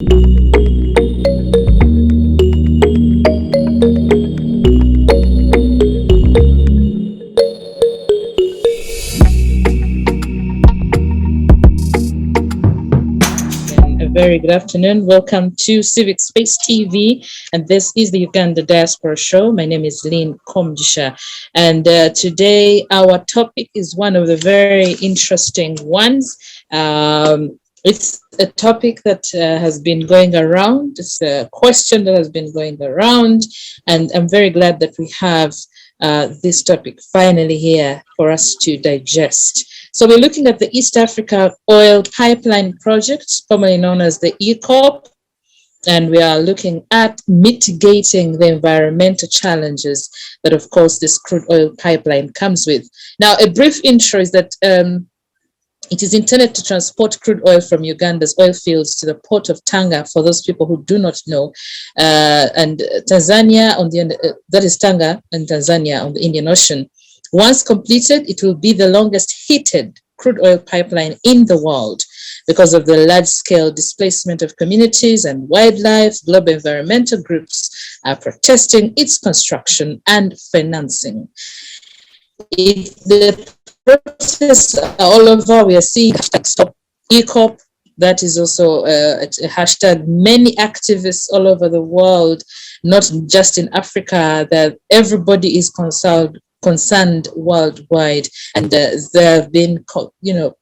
Very good afternoon. Welcome to Civic Space TV, and this is the Uganda Diaspora Show. My name is Lynn, Komugisha, and today our topic is one of the very interesting ones. It's a topic that has been going around. It's a question that has been going around, and I'm very glad that we have this topic finally here for us to digest. So we're looking at the East Africa Oil Pipeline Project, formerly known as the EACOP, and we are looking at mitigating the environmental challenges that, of course, this crude oil pipeline comes with. Now, a brief intro is that it is intended to transport crude oil from Uganda's oil fields to the port of Tanga, for those people who do not know, and Tanzania, on the that is Tanga and Tanzania on the Indian Ocean. Once completed, it will be the longest heated crude oil pipeline in the world because of the large-scale displacement of communities and wildlife. Global environmental groups are protesting its construction and financing. The protests are all over. We are seeing hashtag Stop EACOP. That is also a hashtag. Many activists all over the world, not just in Africa, that everybody is concerned worldwide, and there have been,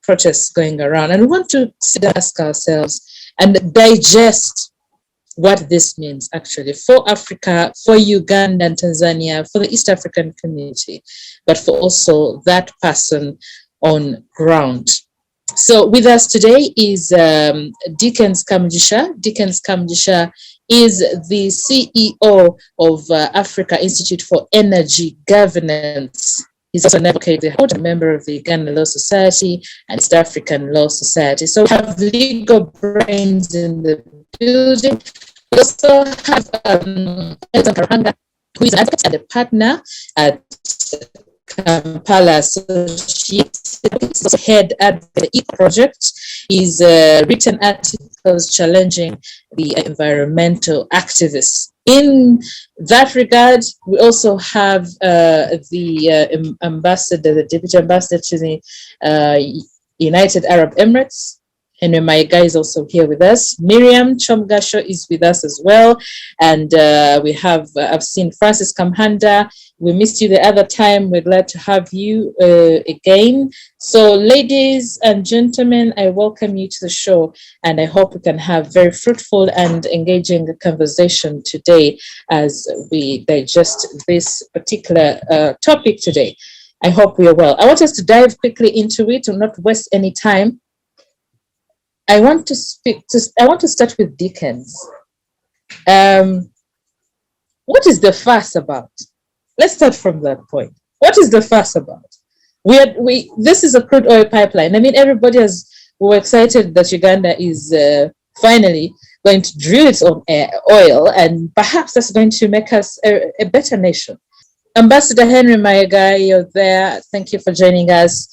protests going around, and we want to ask ourselves and digest what this means actually for Africa, for Uganda and Tanzania, for the East African community, but for also that person on ground. So with us today is Dickens Kamugisha. Dickens Kamugisha is the CEO of Africa Institute for Energy Governance. He's also an advocate, a member of the Uganda Law Society and East African Law Society. So we have legal brains in the building. We also have Elison Karuhanga, who is an advocate and a partner at Kampala. So she's also head at the EACOP project. He's written articles challenging the environmental activists. In that regard, we also have the ambassador, the deputy ambassador to the United Arab Emirates. Henry Mayega is also here with us. Miriam Kyomugasho is with us as well. And we have, I've seen Francis Kamuhanda. We missed you the other time. We're glad to have you again. So ladies and gentlemen, I welcome you to the show, and I hope we can have very fruitful and engaging conversation today as we digest this particular topic today. I hope we are well. I want us to dive quickly into it and not waste any time. I want to start with Dickens. What is the fuss about? Let's start from that point. What is the fuss about? This is a crude oil pipeline. I mean, we're excited that Uganda is finally going to drill its own oil, and perhaps that's going to make us a better nation. Ambassador Henry Mayega, you're there. Thank you for joining us.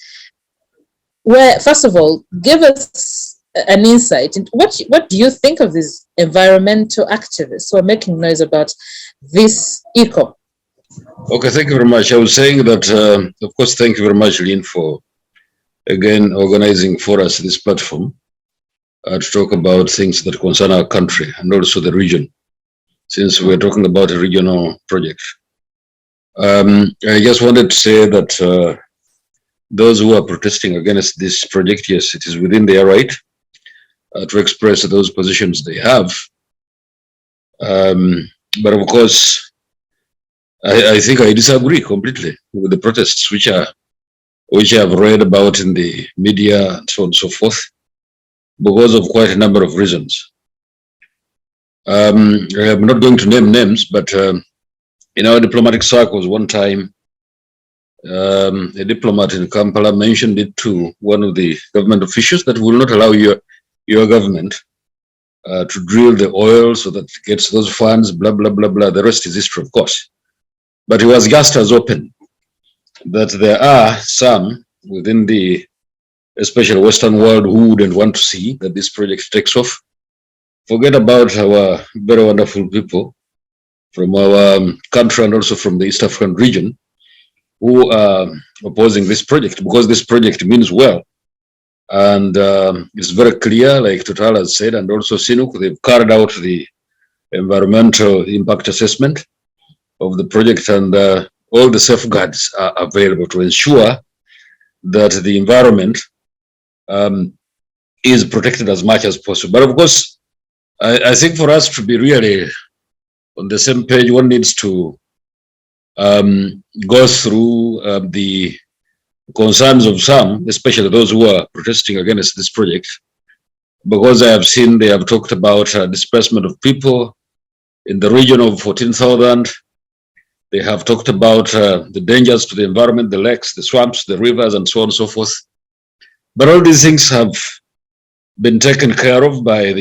Well, first of all, give us an insight into what do you think of these environmental activists who are making noise about this EACOP? Okay, thank you very much. I was saying that, of course, thank you very much, Lynn, for again organizing for us this platform to talk about things that concern our country and also the region, since we're talking about a regional project. I just wanted to say that those who are protesting against this project, yes, it is within their right to express those positions they have. But of course, I think I disagree completely with the protests which I've read about in the media and so on and so forth, because of quite a number of reasons. I'm not going to name names, but in our diplomatic circles, one time, a diplomat in Kampala mentioned it to one of the government officials that will not allow your government to drill the oil so that it gets those funds, blah, blah, blah, blah. The rest is history, of course. But he was just as open that there are some within the especially Western world who wouldn't want to see that this project takes off. forget about our very wonderful people from our country and also from the East African region who are opposing this project, because this project means well. And it's very clear, like Total has said, and also Sinuk, they've carried out the environmental impact assessment of the project, and all the safeguards are available to ensure that the environment is protected as much as possible. But of course, I think for us to be really on the same page, one needs to go through the concerns of some, especially those who are protesting against this project, because I have seen they have talked about displacement of people in the region of 14,000. They have talked about the dangers to the environment, the lakes, the swamps, the rivers, and so on and so forth. But all these things have been taken care of by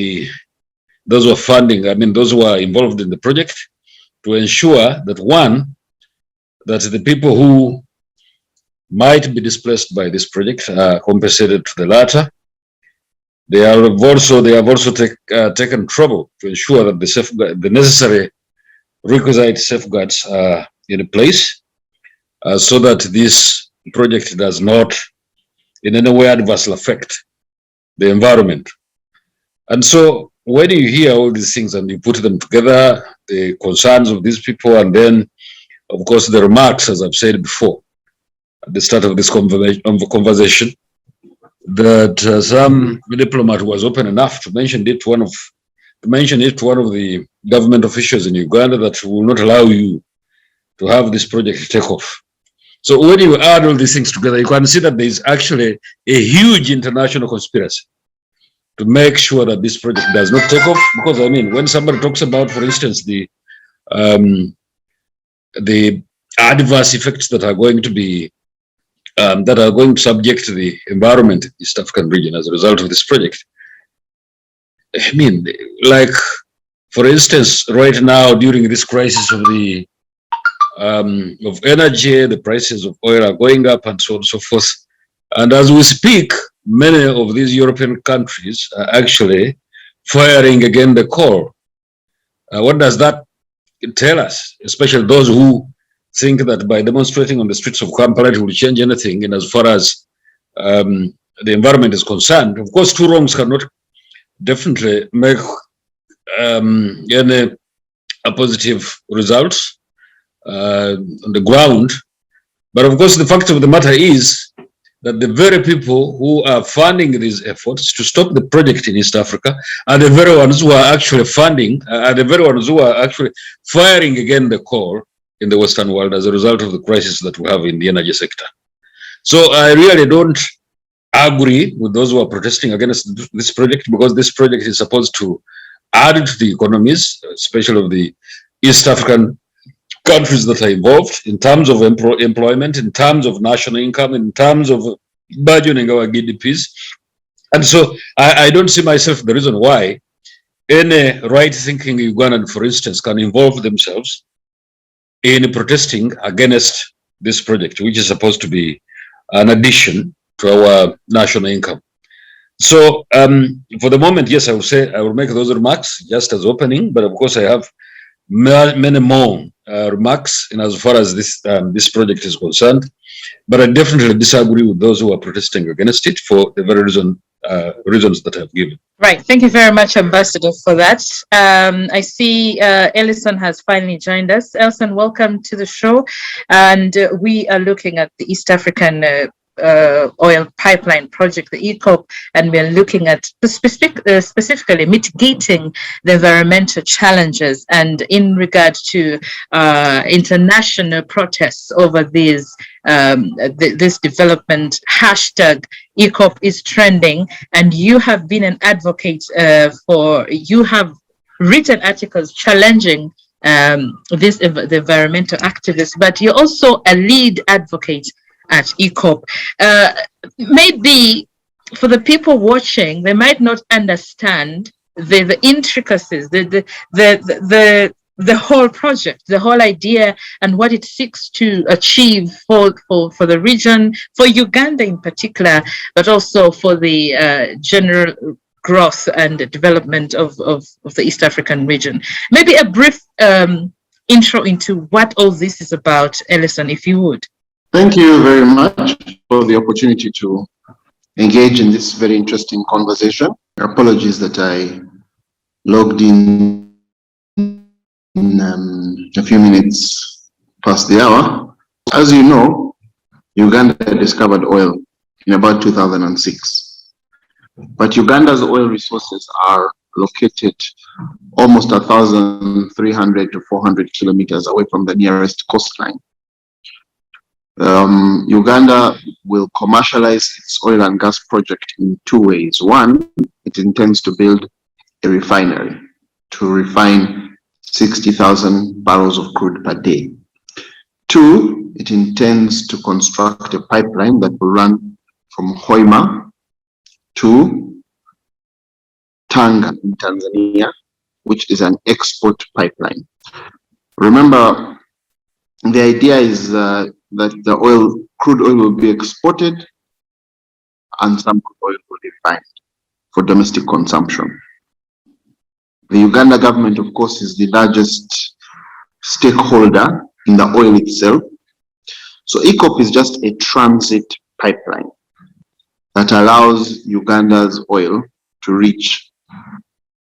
those who are funding, those who are involved in the project, to ensure that, one, that the people who might be displaced by this project are compensated to the latter. They have also taken trouble to ensure that the necessary requisite safeguards are in place, so that this project does not in any way adversely affect the environment. And so when you hear all these things and you put them together, the concerns of these people, and then of course the remarks, as I've said before at the start of this conversation, that some diplomat was open enough to mention it to one of the government officials in Uganda, that will not allow you to have this project take off. So when you add all these things together, you can see that there is actually a huge international conspiracy to make sure that this project does not take off. Because when somebody talks about, for instance, the adverse effects that are going to be subject to the environment in the East African region as a result of this project, like, for instance, right now during this crisis of the of energy, the prices of oil are going up and so on and so forth. And as we speak, many of these European countries are actually firing again the coal. What does that tell us? Especially those who think that by demonstrating on the streets of Kampala it will change anything in as far as the environment is concerned. Of course, two wrongs cannot definitely make any positive results on the ground. But of course, the fact of the matter is that the very people who are funding these efforts to stop the project in East Africa are the very ones who are actually firing again the coal in the Western world as a result of the crisis that we have in the energy sector. So I really don't agree with those who are protesting against this project, because this project is supposed to add to the economies, especially of the East African countries that are involved, in terms of employment, in terms of national income, in terms of burgeoning our GDPs. And so I don't see myself the reason why any right-thinking Ugandan, for instance, can involve themselves in protesting against this project, which is supposed to be an addition to our national income. So for the moment, yes, I will say I will make those remarks just as opening, but of course I have many more remarks in as far as this project is concerned. But I definitely disagree with those who are protesting against it for the very reasons that I've given. Right. Thank you very much, Ambassador, for that. I see Elison has finally joined us. Elison, welcome to the show. And we are looking at the East African oil pipeline project, the EACOP, and we're looking at specifically mitigating the environmental challenges, and in regard to international protests over this development. Hashtag EACOP is trending, and you have been an advocate you have written articles challenging the environmental activists, but you're also a lead advocate at EACOP. Maybe for the people watching, they might not understand the intricacies, the whole project, the whole idea, and what it seeks to achieve for the region, for Uganda in particular, but also for the general growth and development of the East African region. Maybe a brief intro into what all this is about, Elison, if you would. Thank you very much for the opportunity to engage in this very interesting conversation. Apologies that I logged in a few minutes past the hour. As you know, Uganda discovered oil in about 2006. But Uganda's oil resources are located almost 1,300 to 400 kilometers away from the nearest coastline. Uganda will commercialize its oil and gas project in two ways. One, it intends to build a refinery to refine 60,000 barrels of crude per day. Two, it intends to construct a pipeline that will run from Hoima to Tanga in Tanzania, which is an export pipeline. Remember, the idea is that the crude oil will be exported and some crude oil will be refined for domestic consumption. The Uganda government, of course, is the largest stakeholder in the oil itself. So EACOP is just a transit pipeline that allows Uganda's oil to reach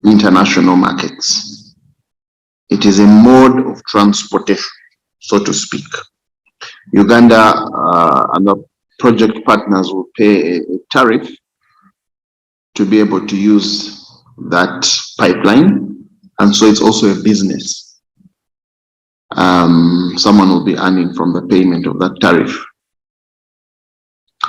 international markets. It is a mode of transportation, so to speak. Uganda and the project partners will pay a tariff to be able to use that pipeline, and so it's also a business. Someone will be earning from the payment of that tariff.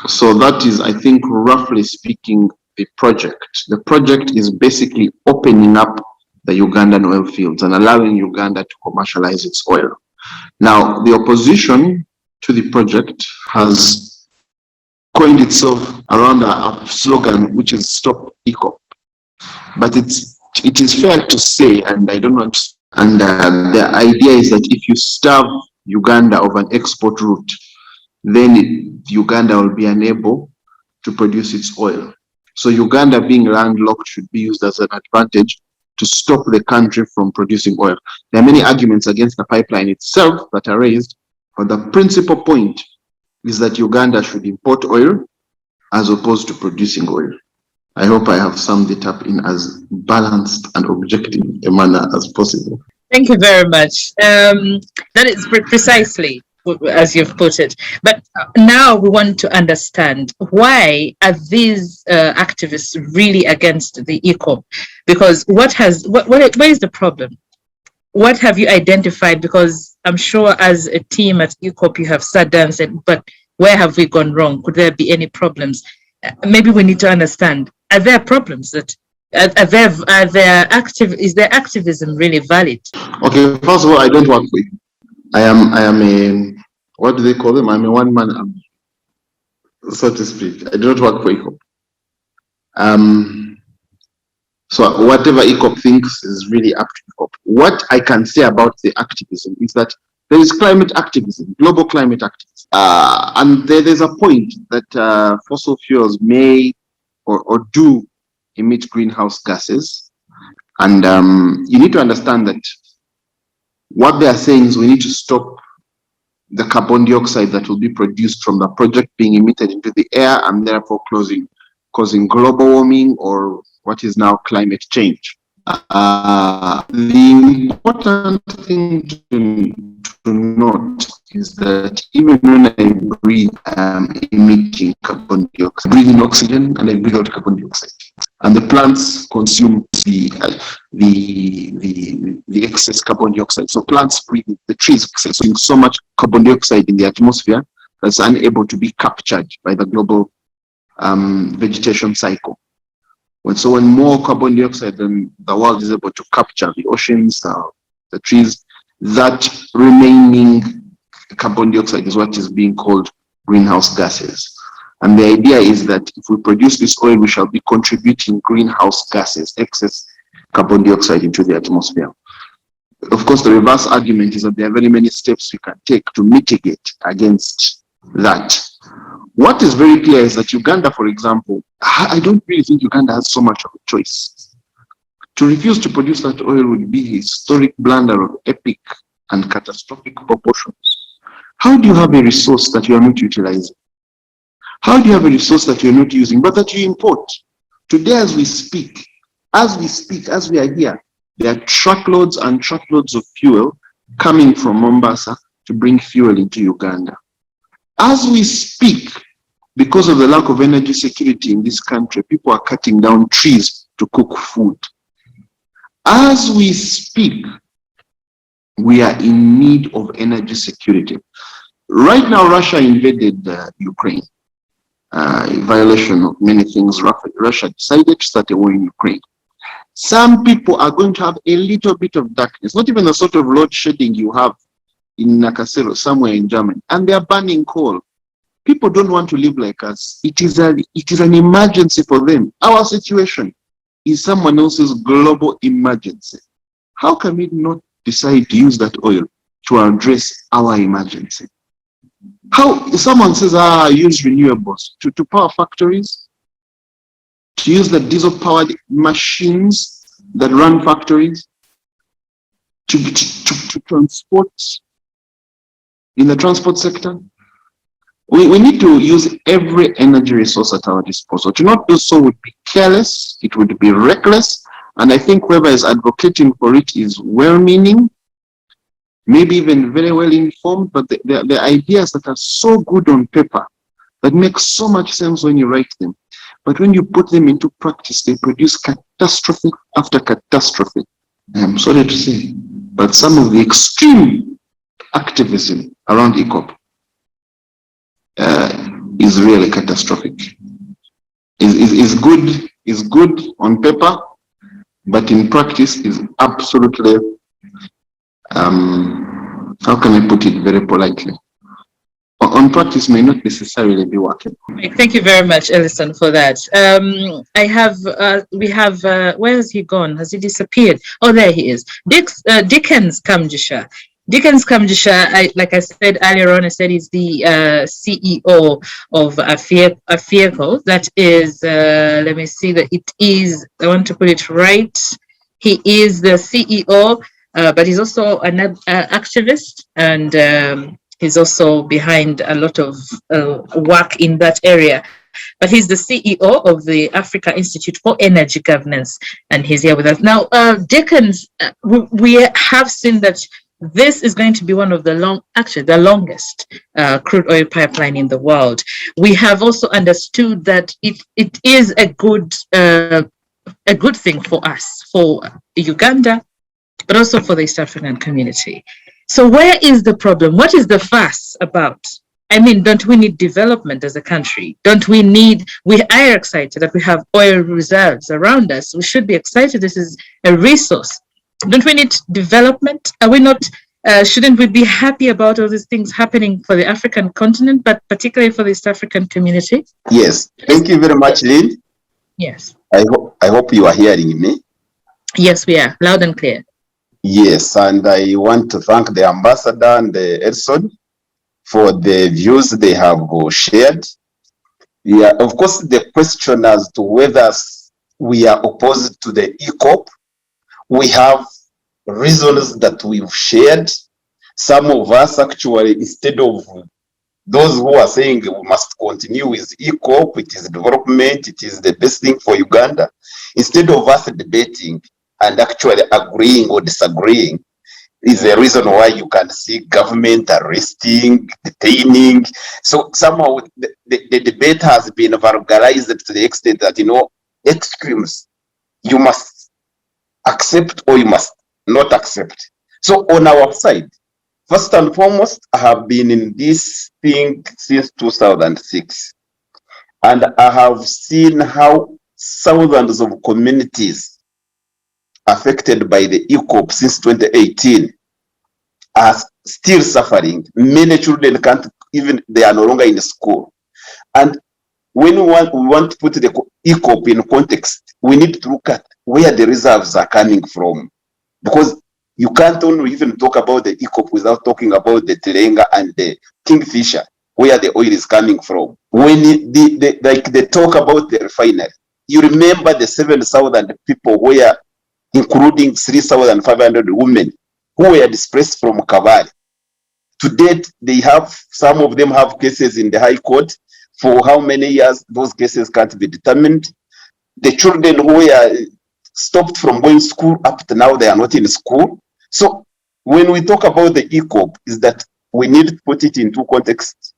So that is, I think, roughly speaking, the project. The project is basically opening up the Ugandan oil fields and allowing Uganda to commercialize its oil. Now, the opposition to the project has coined itself around a slogan which is "Stop EACOP." But it is fair to say, and I don't want to, and the idea is that if you starve Uganda of an export route, then Uganda will be unable to produce its oil. So Uganda being landlocked should be used as an advantage to stop the country from producing oil. There are many arguments against the pipeline itself that are raised, but the principal point is that Uganda should import oil as opposed to producing oil. I hope I have summed it up in as balanced and objective a manner as possible. Thank you very much. That is precisely as you've put it. But now we want to understand, why are these activists really against the EACOP? Because what is the problem? What have you identified? Because I'm sure as a team at EACOP, you have sat down and said, but where have we gone wrong? Could there be any problems? Maybe we need to understand, are there problems that is their activism really valid? Okay, first of all, I don't work with. I am a, what do they call them? I'm a one-man army, so to speak. I do not work for EACOP. So whatever EACOP thinks is really up to EACOP. What I can say about the activism is that there is climate activism, global climate activism. And there's a point that fossil fuels may or do emit greenhouse gases. And you need to understand that what they are saying is we need to stop the carbon dioxide that will be produced from the project being emitted into the air and therefore causing global warming or what is now climate change. The important thing to note is that even when I breathe, I'm emitting carbon dioxide. I breathe in oxygen and I breathe out carbon dioxide. And the plants consume the excess carbon dioxide. So plants breathe, the trees consuming so much carbon dioxide in the atmosphere that's unable to be captured by the global vegetation cycle. So when more carbon dioxide than the world is able to capture, the oceans, the trees, that remaining carbon dioxide is what is being called greenhouse gases. And the idea is that if we produce this oil, we shall be contributing greenhouse gases, excess carbon dioxide into the atmosphere. Of course, the reverse argument is that there are very many steps we can take to mitigate against that. What is very clear is that Uganda, for example, I don't really think Uganda has so much of a choice. To refuse to produce that oil would be a historic blunder of epic and catastrophic proportions. How do you have a resource that you are not utilizing? How do you have a resource that you're not using, but that you import? Today, as we speak, as we are here, there are truckloads and truckloads of fuel coming from Mombasa to bring fuel into Uganda. As we speak, because of the lack of energy security in this country, people are cutting down trees to cook food. As we speak, we are in need of energy security. Right now, Russia invaded Ukraine. In violation of many things, Russia decided to start a war in Ukraine. Some people are going to have a little bit of darkness, not even the sort of load shedding you have in Nakasero, somewhere in Germany, and they are burning coal. People don't want to live like us. It is an emergency for them. Our situation is someone else's global emergency. How can we not decide to use that oil to address our emergency? How someone says, use renewables to power factories, to use the diesel-powered machines that run factories, to transport in the transport sector. We need to use every energy resource at our disposal. To not do so would be careless, it would be reckless, and I think whoever is advocating for it is well-meaning, maybe even very well informed, but the ideas that are so good on paper, that make so much sense when you write them, but when you put them into practice, they produce catastrophe after catastrophe. I'm sorry to say, but some of the extreme activism around EACOP is really catastrophic. Is good on paper, but in practice is absolutely, how can I put it very politely? On practice may not necessarily be working. Thank you very much, Elison, for that. We have, where has he gone? Has he disappeared? Oh, there he is. Dickens Komugisha. Dickens Komugisha, like I said earlier on, I said he's the CEO of AFIEGO. That is, let me see that it is, I want to put it right. He is the CEO, but he's also an activist, and he's also behind a lot of work in that area. But he's the CEO of the Africa Institute for Energy Governance, and he's here with us. Now, Dickens, we have seen that this is going to be one of the longest crude oil pipeline in the world. We have also understood that it is a good thing for us, for Uganda, but also for the East African community. So where is the problem? What is the fuss about? I mean, don't we need development as a country? We are excited that we have oil reserves around us. We should be excited. This is a resource. Don't we need development? Are we not, shouldn't we be happy about all these things happening for the African continent, but particularly for the East African community? Yes. Thank you very much, Lynn. Yes. I hope you are hearing me. Yes, we are. Loud and clear. Yes, and I want to thank the ambassador and the Elison for the views they have shared. Yeah, of course, the question as to whether we are opposed to the EACOP, we have reasons that we've shared. Some of us actually, instead of those who are saying we must continue with EACOP, it is development, it is the best thing for Uganda, instead of us debating and actually agreeing or disagreeing, is the reason why you can see government arresting, detaining. So somehow the debate has been vulgarized to the extent that, extremes, you must accept or you must not accept. So on our side, first and foremost, I have been in this thing since 2006. And I have seen how thousands of communities affected by the EACOP since 2018 are still suffering. Many children can't even, they are no longer in school. And when we want to put the EACOP in context, we need to look at where the reserves are coming from. Because you can't only even talk about the EACOP without talking about the Telenga and the Kingfisher. where the oil is coming from. When they talk about the refinery, you remember the 7,000 people were, including 3,500 women who were displaced from Kabale. To date, some of them have cases in the High Court. For how many years, those cases can't be determined. The children who were stopped from going to school, up to now, they are not in school. So when we talk about the EACOP, is that we need to put it into context.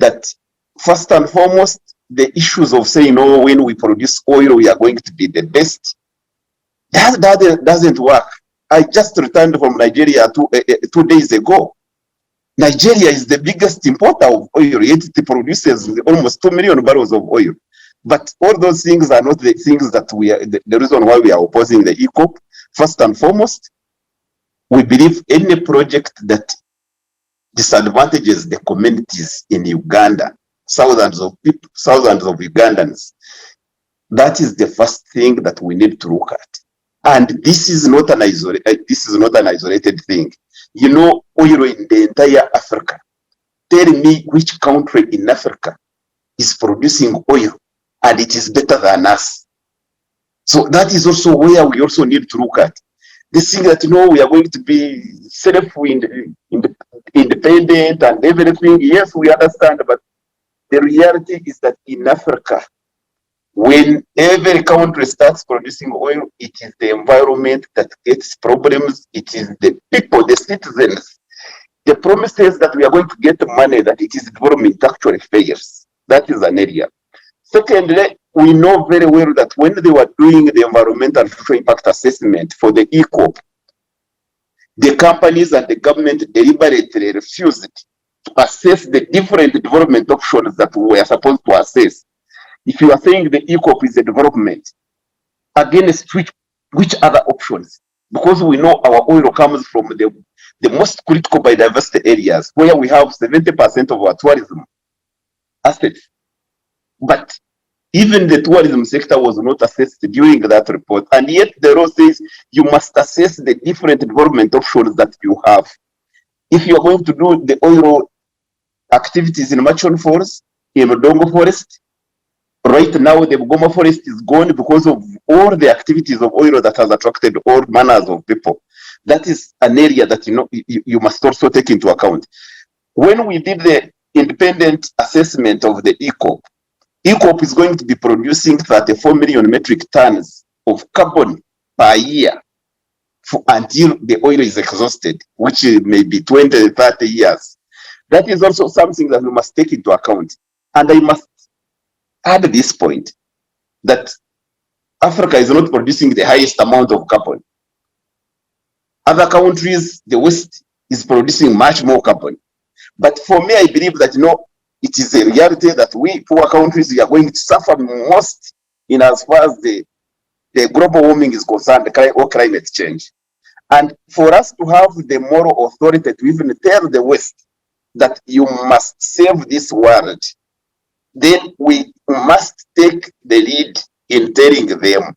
That first and foremost, the issues of saying, oh, when we produce oil, we are going to be the best, that doesn't work. I just returned from Nigeria 2 days ago. Nigeria is the biggest importer of oil, yet it produces almost 2 million barrels of oil. But all those things are not the things that the reason why we are opposing the EACOP. First and foremost, we believe any project that disadvantages the communities in Uganda, thousands of people, thousands of Ugandans, that is the first thing that we need to look at. And this is not an isolated thing. You know, oil in the entire Africa. Tell me which country in Africa is producing oil and it is better than us. So that is also where we also need to look at. This thing that, you know, we are going to be self-independent and everything. Yes, we understand, but the reality is that in Africa, when every country starts producing oil, it is the environment that gets problems. It is the people, the citizens. The promises that we are going to get money, that it is development, actually fails. That is an area. Secondly, we know very well that when they were doing the environmental social impact assessment for the EACOP, the companies and the government deliberately refused to assess the different development options that we were supposed to assess. If you are saying the EACOP is a development, against which other options? Because we know our oil comes from the most critical biodiversity areas, where we have 70% of our tourism assets. But even the tourism sector was not assessed during that report. And yet the law says you must assess the different development options that you have. If you are going to do the oil activities in Machon Forest, in Odongo Forest, right now the Bugoma Forest is gone because of all the activities of oil that has attracted all manners of people. That is an area that you must also take into account. When we did the independent assessment of the EACOP, EACOP is going to be producing 34 million metric tons of carbon per year until the oil is exhausted, which may be 20, 30 years. That is also something that we must take into account. And I must add this point, that Africa is not producing the highest amount of carbon. Other countries, the West, is producing much more carbon. But for me, I believe that, it is a reality that we poor countries are going to suffer most in as far as the global warming is concerned, or climate change. And for us to have the moral authority to even tell the West that you must save this world, then we must take the lead in telling them.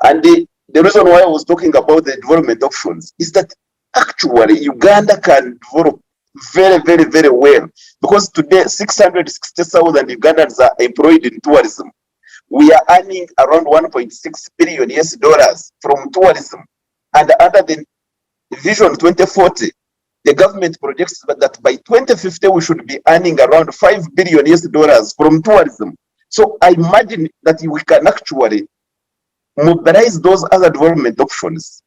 And the reason why I was talking about the development options is that actually Uganda can develop very, very, very well, because today 660,000 Ugandans are employed in tourism. We are earning around $1.6 billion US from tourism, and under the Vision 2040, the government projects that by 2050 we should be earning around $5 billion US from tourism. So I imagine that we can actually mobilize those other development options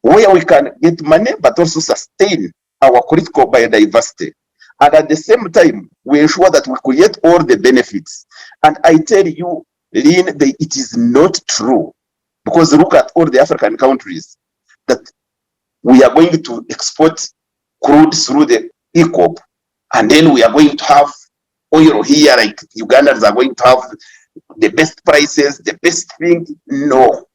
where we can get money but also sustain our critical biodiversity. And at the same time, we ensure that we create all the benefits. And I tell you, Lynn, it is not true. Because look at all the African countries that we are going to export crude through the EACOP, and then we are going to have oil here, like Ugandans are going to have the best prices, the best thing. No.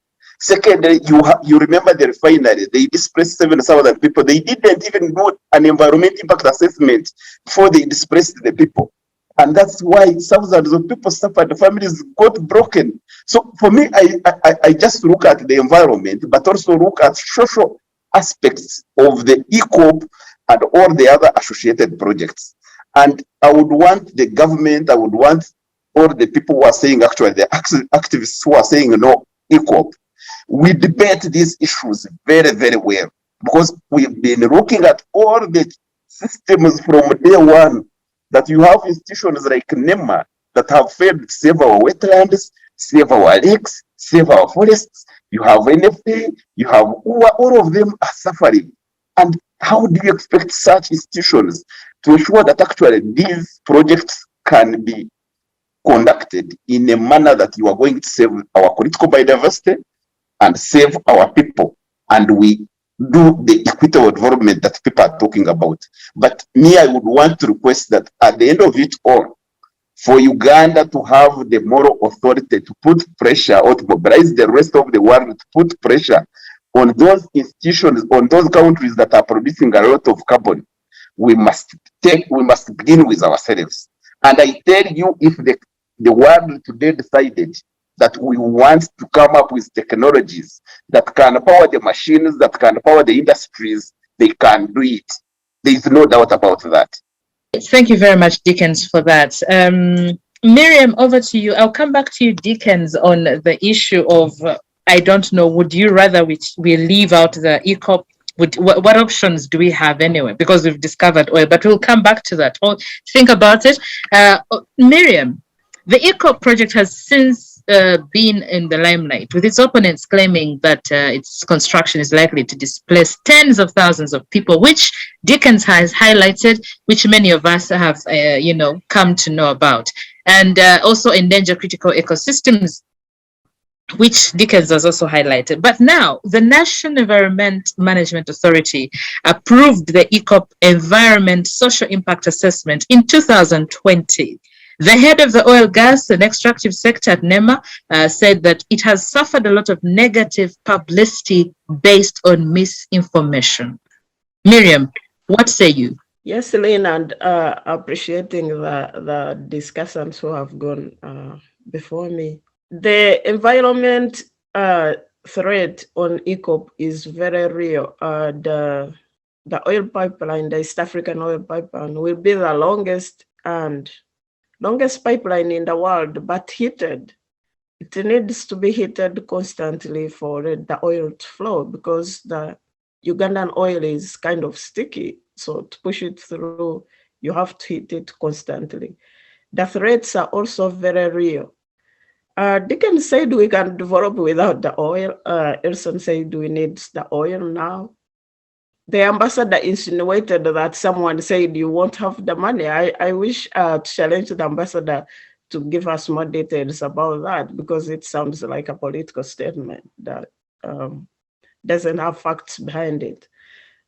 Secondly, you remember the refinery, they displaced 7,000 people. They didn't even do an environmental impact assessment before they displaced the people. And that's why thousands of people suffered, the families got broken. So for me, I just look at the environment, but also look at social aspects of the EACOP and all the other associated projects. And I would want the government, I would want all the people who are saying, actually, the activists who are saying no EACOP, we debate these issues very, very well, because we've been looking at all the systems from day one, that you have institutions like NEMA that have failed to save our wetlands, save our lakes, save our forests. You have NFA, you have all of them are suffering. And how do you expect such institutions to ensure that actually these projects can be conducted in a manner that you are going to save our political biodiversity and save our people, and we do the equitable development that people are talking about? But me, I would want to request that at the end of it all, for Uganda to have the moral authority to put pressure or to mobilize the rest of the world to put pressure on those institutions, on those countries that are producing a lot of carbon, we must begin with ourselves. And I tell you, if the world today decided that we want to come up with technologies that can power the machines, that can power the industries, they can do it. There is no doubt about that. Thank you very much, Dickens, for that. Miriam, over to you. I'll come back to you, Dickens, on the issue of, I don't know, would you rather we leave out the EACOP? What options do we have anyway? Because we've discovered oil, but we'll come back to that. Think about it. Miriam, the EACOP project has since been in the limelight, with its opponents claiming that its construction is likely to displace tens of thousands of people, which Dickens has highlighted, which many of us have, come to know about, and also endanger critical ecosystems, which Dickens has also highlighted. But now, the National Environment Management Authority approved the EACOP Environment Social Impact Assessment in 2020. The head of the oil, gas and extractive sector at NEMA said that it has suffered a lot of negative publicity based on misinformation. Miriam, what say you? Yes, Lynn, and appreciating the discussants who have gone before me. The environment threat on EACOP is very real. The oil pipeline, the East African oil pipeline, will be the longest pipeline in the world, but heated. It needs to be heated constantly for the oil to flow, because the Ugandan oil is kind of sticky. So to push it through, you have to heat it constantly. The threats are also very real. Dickens said we can develop without the oil. Elison said we need the oil now. The ambassador insinuated that someone said you won't have the money. I wish to challenge the ambassador to give us more details about that, because it sounds like a political statement that doesn't have facts behind it.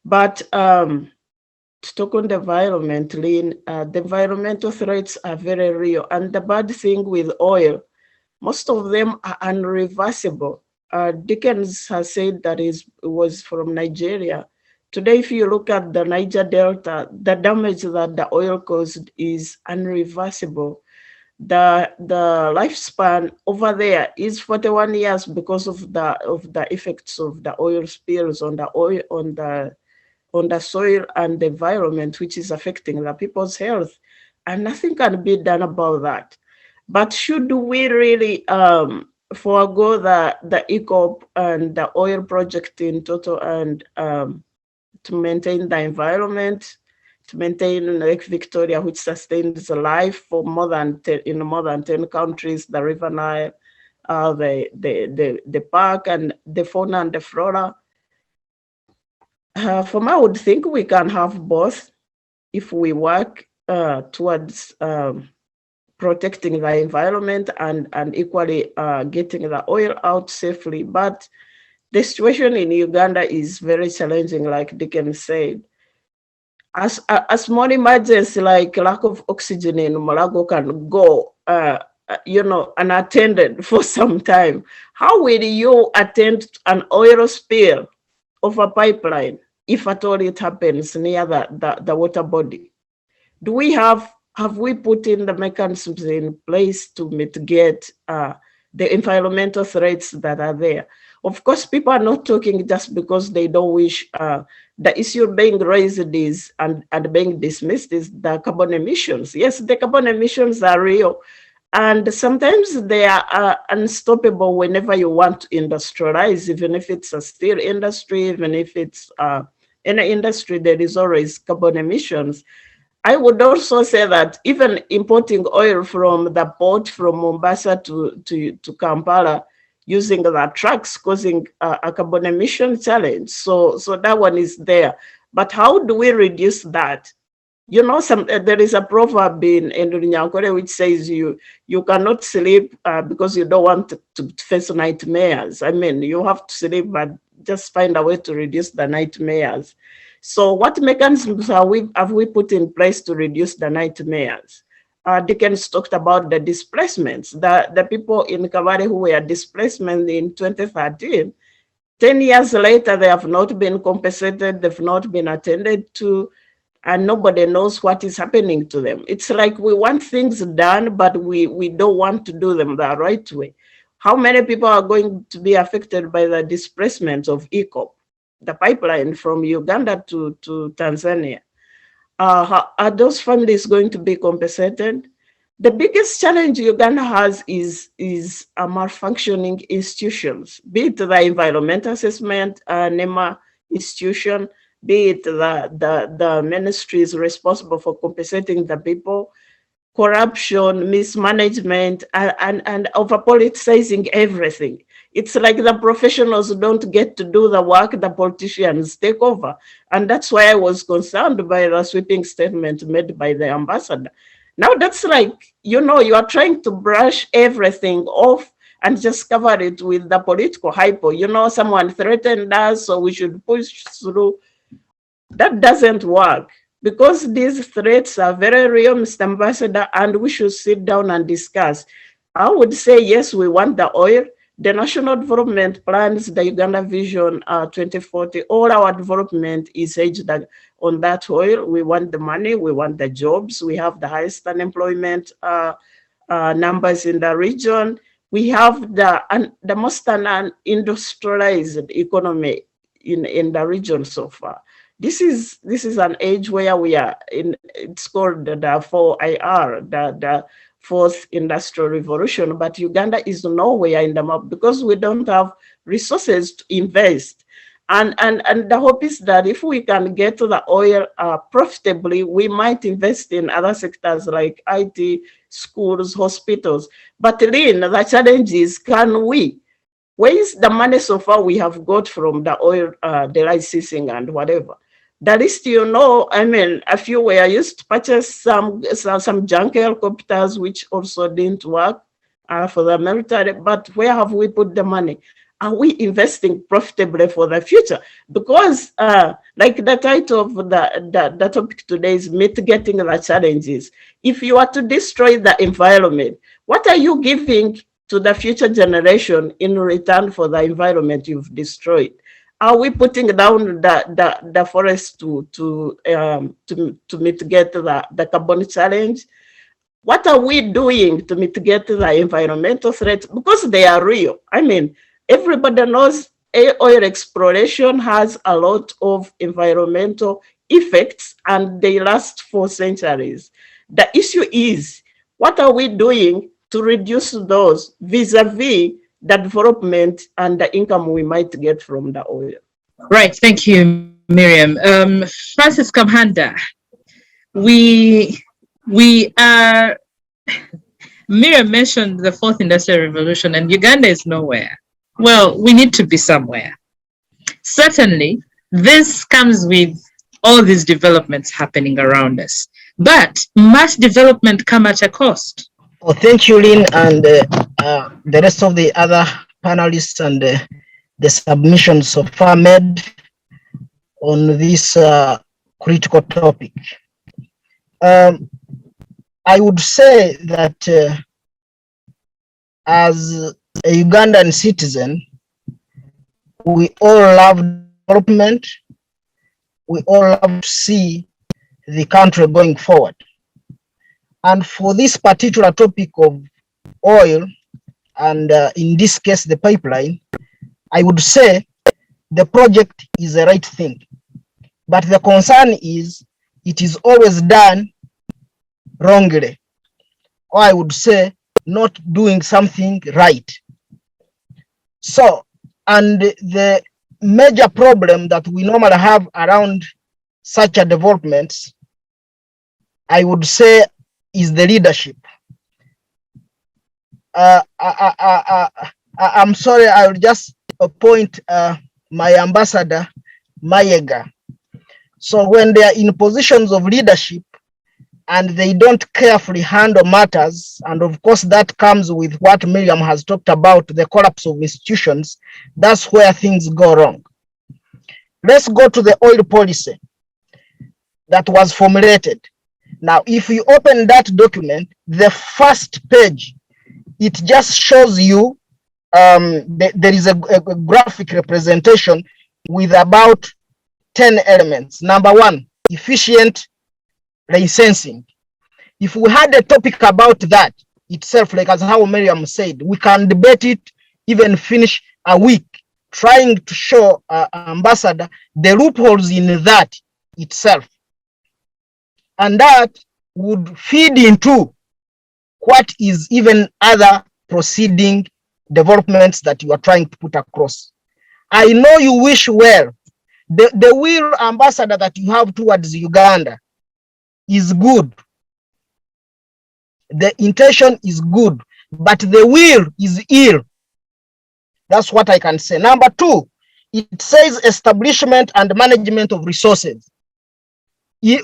But to talk on the environment, Lynn, the environmental threats are very real. And the bad thing with oil, most of them are unreversible. Dickens has said that it was from Nigeria. Today, if you look at the Niger Delta, the damage that the oil caused is unreversible. The lifespan over there is 41 years because of the effects of the oil spills on the oil, on the soil and the environment, which is affecting the people's health, and nothing can be done about that. But should we really forego the EACOP and the oil project in total, and to maintain the environment, to maintain Lake Victoria, which sustains life for more than 10 countries, the River Nile, the park, and the fauna and the flora? For me, I would think we can have both if we work towards protecting the environment and equally getting the oil out safely. But the situation in Uganda is very challenging, like Dickens said. As small emergency like lack of oxygen in Mulago can go, unattended for some time. How will you attend an oil spill of a pipeline if at all it happens near the water body? Have we put in the mechanisms in place to mitigate the environmental threats that are there? Of course, people are not talking just because they don't wish. The issue being raised is and being dismissed is the carbon emissions. Yes, the carbon emissions are real, and sometimes they are unstoppable whenever you want to industrialize, even if it's a steel industry, even if it's any industry, there is always carbon emissions. I would also say that even importing oil from the port from Mombasa to Kampala using the trucks causing a carbon emission challenge. So that one is there. But how do we reduce that? You know, there is a proverb in Nyankore which says you cannot sleep because you don't want to face nightmares. I mean, you have to sleep, but just find a way to reduce the nightmares. So what mechanisms have we put in place to reduce the nightmares? Dickens talked about the displacements, the people in Kabare who were displaced in 2013. 10 years later, they have not been compensated, they've not been attended to, and nobody knows what is happening to them. It's like we want things done, but we don't want to do them the right way. How many people are going to be affected by the displacement of EACOP, the pipeline from Uganda to Tanzania? Are those families going to be compensated? The biggest challenge Uganda has is malfunctioning institutions, be it the environmental assessment, NEMA institution, be it the ministries responsible for compensating the people, corruption, mismanagement, and over-politicizing everything. It's like the professionals don't get to do the work, the politicians take over. And that's why I was concerned by the sweeping statement made by the ambassador. Now that's like, you know, you are trying to brush everything off and just cover it with the political hypo. You know, someone threatened us, so we should push through. That doesn't work, because these threats are very real, Mr. Ambassador, and we should sit down and discuss. I would say, yes, we want the oil. The National Development Plans, the Uganda Vision 2040, all our development is hedged on that oil. We want the money, we want the jobs. We have the highest unemployment numbers in the region. We have the most industrialized economy in the region so far. This is an age where we are in. It's called the 4IR, the fourth industrial revolution, but Uganda is nowhere in the map because we don't have resources to invest. And the hope is that if we can get to the oil profitably, we might invest in other sectors like IT, schools, hospitals. But Lynn, the challenge is, can we? Where is the money so far we have got from the oil, the licensing and whatever? The list, you know, I mean, a few were used to purchase some junk helicopters, which also didn't work for the military, but where have we put the money? Are we investing profitably for the future? Because like the title of the topic today is mitigating the challenges. If you are to destroy the environment, what are you giving to the future generation in return for the environment you've destroyed? Are we putting down the forest to mitigate the carbon challenge? What are we doing to mitigate the environmental threats? Because they are real. I mean, everybody knows oil exploration has a lot of environmental effects and they last for centuries. The issue is, what are we doing to reduce those vis-a-vis the development and the income we might get from the oil? Right, thank you, Miriam. Francis Kamuhanda, we are, Miriam mentioned the fourth industrial revolution and Uganda is nowhere. Well, we need to be somewhere. Certainly, this comes with all these developments happening around us, but must development come at a cost? Oh, thank you, Lynn, and the rest of the other panelists and the submissions so far made on this critical topic. I would say that as a Ugandan citizen, we all love development. We all love to see the country going forward. And for this particular topic of oil, and in this case, the pipeline, I would say the project is the right thing. But the concern is it is always done wrongly, or I would say not doing something right. So, and the major problem that we normally have around such a development, I would say, is the leadership. I'm sorry, I will just appoint my ambassador, Mayega. So when they are in positions of leadership and they don't carefully handle matters, and of course that comes with what Miriam has talked about, the collapse of institutions, that's where things go wrong. Let's go to the oil policy that was formulated. Now, if you open that document, the first page, it just shows you there is a graphic representation with about 10 elements. Number one, efficient licensing. If we had a topic about that itself, like as how Miriam said, we can debate it, even finish a week trying to show ambassador the loopholes in that itself. And that would feed into what is even other proceeding developments that you are trying to put across. I know you wish well. The will, ambassador, that you have towards Uganda is good. The intention is good, but the will is ill. That's what I can say. Number two, it says establishment and management of resources.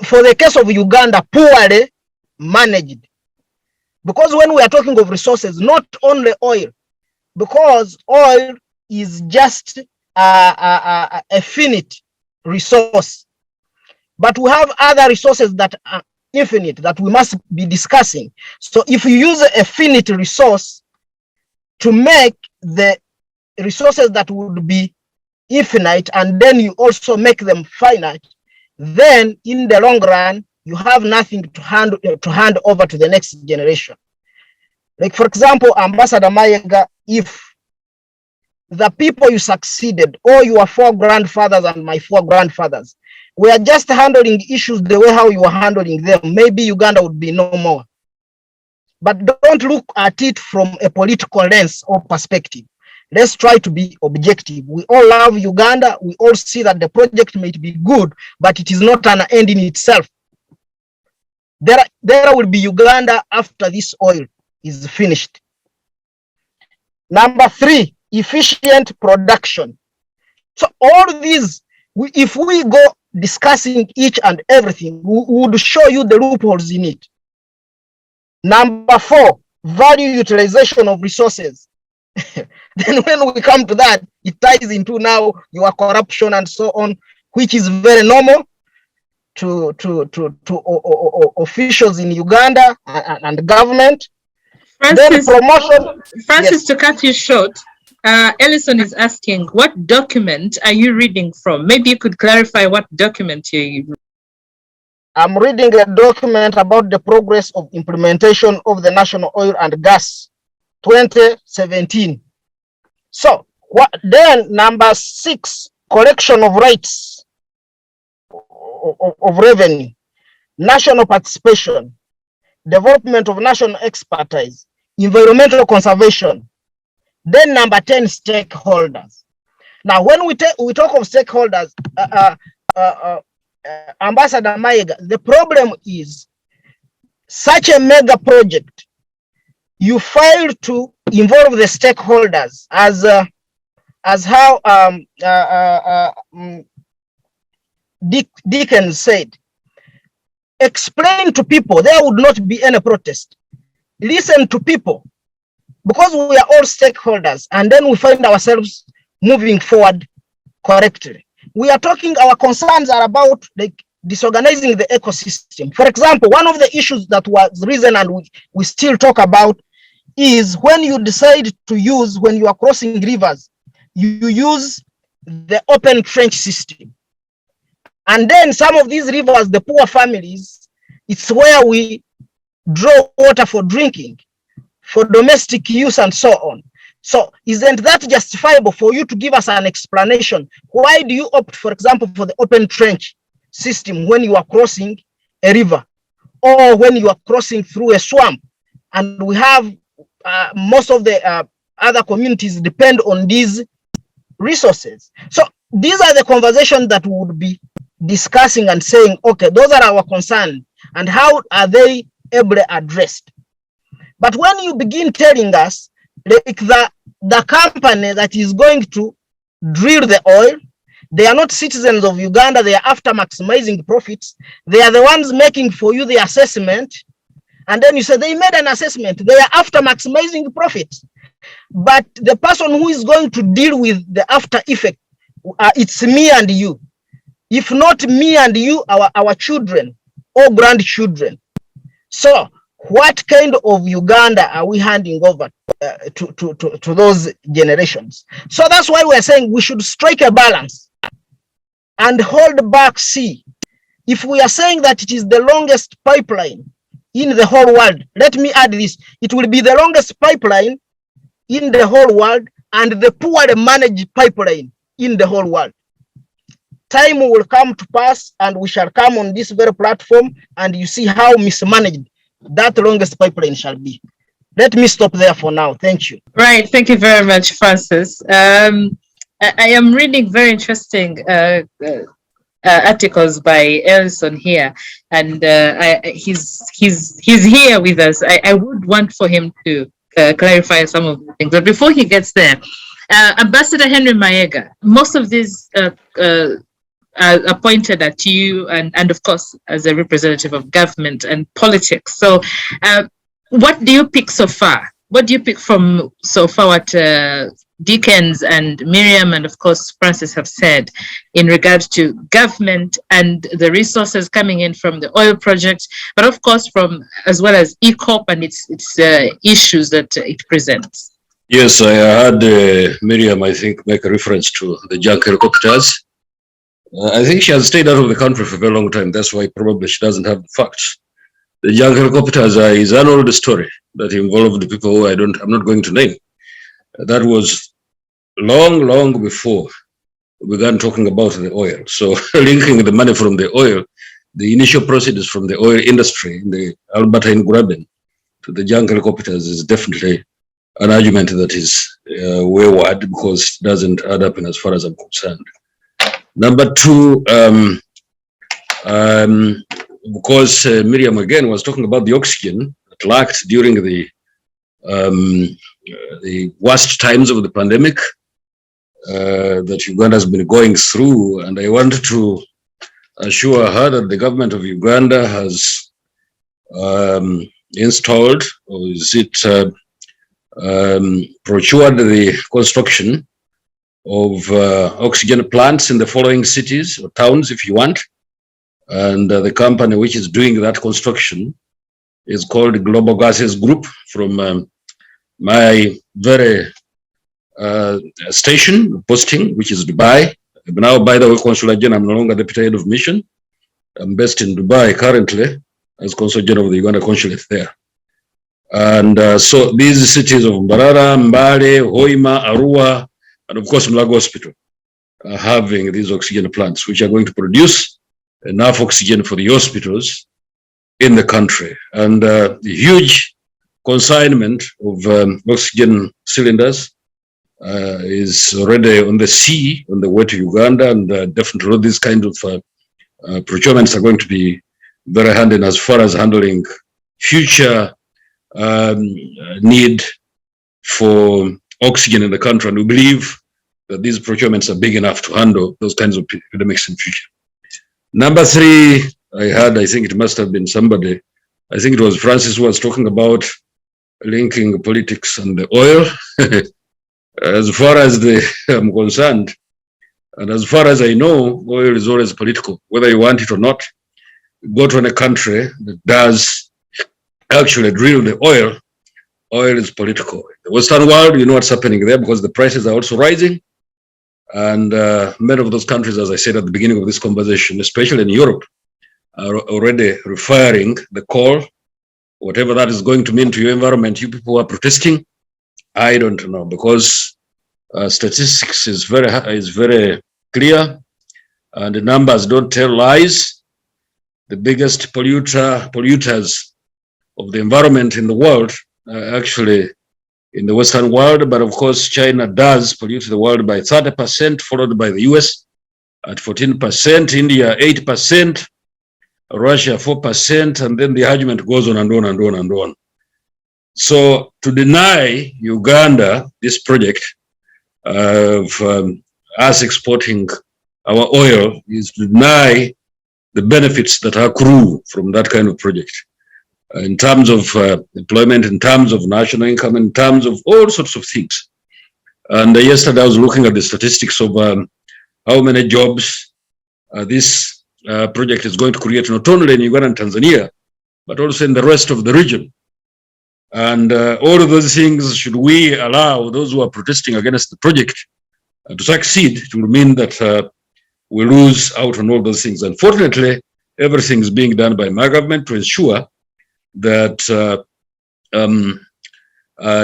For the case of Uganda, poorly managed. Because when we are talking of resources, not only oil, because oil is just a finite resource, but we have other resources that are infinite that we must be discussing. So if you use a finite resource to make the resources that would be infinite, and then you also make them finite, then in the long run, you have nothing to hand over to the next generation. Like, for example, Ambassador Mayega, if the people you succeeded, or your four grandfathers and my four grandfathers, we are just handling issues the way how you are handling them, maybe Uganda would be no more. But don't look at it from a political lens or perspective. Let's try to be objective. We all love Uganda. We all see that the project may be good, but it is not an end in itself. There will be Uganda after this oil is finished. Number three, efficient production. So all these, if we go discussing each and everything, we would show you the loopholes in it. Number four, value utilization of resources. Then when we come to that, it ties into now your corruption and so on, which is very normal to officials in Uganda and government. Francis, then promotion. Francis, Yes. to cut you short, Elison is asking, what document are you reading from? Maybe you could clarify what document you. I'm reading a document about the progress of implementation of the National Oil and Gas 2017. So what then? Number six, collection of rights of revenue, national participation, development of national expertise, environmental conservation. Then number 10, stakeholders. Now, when we talk of stakeholders, Ambassador Mayega, the problem is such a mega project, you fail to involve the stakeholders as how Dickens said. Explain to people, there would not be any protest. Listen to people, because we are all stakeholders, and then we find ourselves moving forward correctly. We are talking, our concerns are about like disorganizing the ecosystem. For example, one of the issues that was risen and we still talk about is when you decide to use, when you are crossing rivers, you use the open trench system. And then some of these rivers, the poor families, it's where we draw water for drinking, for domestic use and so on. So isn't that justifiable for you to give us an explanation? Why do you opt, for example, for the open trench system when you are crossing a river or when you are crossing through a swamp? And we have most of the other communities depend on these resources. So these are the conversations that we would be discussing and saying, okay, those are our concerns and how are they able addressed? But when you begin telling us, like the company that is going to drill the oil, they are not citizens of Uganda, they are after maximizing profits. They are the ones making for you the assessment. And then you say they made an assessment, they are after maximizing profits. But the person who is going to deal with the after effect, it's me and you. If not me and you, our children or grandchildren. So what kind of Uganda are we handing over to those generations? So that's why we're saying we should strike a balance and hold back sea. If we are saying that it is the longest pipeline in the whole world, let me add this, it will be the longest pipeline in the whole world and the poorly managed pipeline in the whole world. Time will come to pass and we shall come on this very platform and you see how mismanaged that longest pipeline shall be. Let me stop there for now. Thank you. Right. Thank you very much, Francis. I am reading very interesting articles by Elison here, and he's here with us. I would want for him to clarify some of the things, but before he gets there, Ambassador Henry Mayega, most of these are pointed at you and of course as a representative of government and politics. So what do you pick so far? What do you pick from so far what Dickens and Miriam and of course Francis have said in regards to government and the resources coming in from the oil project, but of course from as well as EACOP and its issues that it presents? Yes, I heard Miriam, I think, make a reference to the junk helicopters. I think she has stayed out of the country for a very long time. That's why probably she doesn't have the facts. The junk helicopters is an old story that involved people who I'm not going to name. That was long before we began talking about the oil. So linking the money from the oil, the initial proceeds from the oil industry in the Albertine Graben to the junk helicopters is definitely an argument that is wayward because it doesn't add up in as far as I'm concerned. Number two, because Miriam again was talking about the oxygen that lacked during the worst times of the pandemic that Uganda has been going through, and I wanted to assure her that the government of Uganda has installed, or is it procured the construction of oxygen plants in the following cities or towns, if you want. And the company which is doing that construction is called Global Gases Group from my very station posting, which is Dubai. Now, by the way, Consular General, I'm no longer Deputy Head of Mission. I'm based in Dubai currently as Consul General of the Uganda Consulate there. And so these cities of Mbarara, Mbale, Hoima, Arua, and of course Mulago Hospital are having these oxygen plants, which are going to produce enough oxygen for the hospitals in the country. And the huge consignment of oxygen cylinders is already on the sea on the way to Uganda, and definitely all these kinds of procurements are going to be very handy as far as handling future need for oxygen in the country, and we believe that these procurements are big enough to handle those kinds of epidemics in future. Number three, I think it must have been somebody, I think it was Francis who was talking about linking politics and the oil. As far as I'm concerned, and as far as I know, oil is always political, whether you want it or not. Go to a country that does actually drill the oil is political. In the Western world, you know what's happening there because the prices are also rising. And many of those countries, as I said at the beginning of this conversation, especially in Europe, are already refiring the coal, whatever that is going to mean to your environment. You people are protesting I don't know, because statistics is very clear, and the numbers don't tell lies. The biggest polluters of the environment in the world actually in the Western world, but of course China does pollute the world by 30%, followed by the US at 14%, India 8%, Russia 4%, and then the argument goes on and on and on and on. So to deny Uganda this project of us exporting our oil is to deny the benefits that accrue from that kind of project in terms of employment, in terms of national income, in terms of all sorts of things. And yesterday I was looking at the statistics of how many jobs this project is going to create, not only in Uganda and Tanzania, but also in the rest of the region. And all of those things, should we allow those who are protesting against the project to succeed, it will mean that we lose out on all those things. Unfortunately, everything is being done by my government to ensure that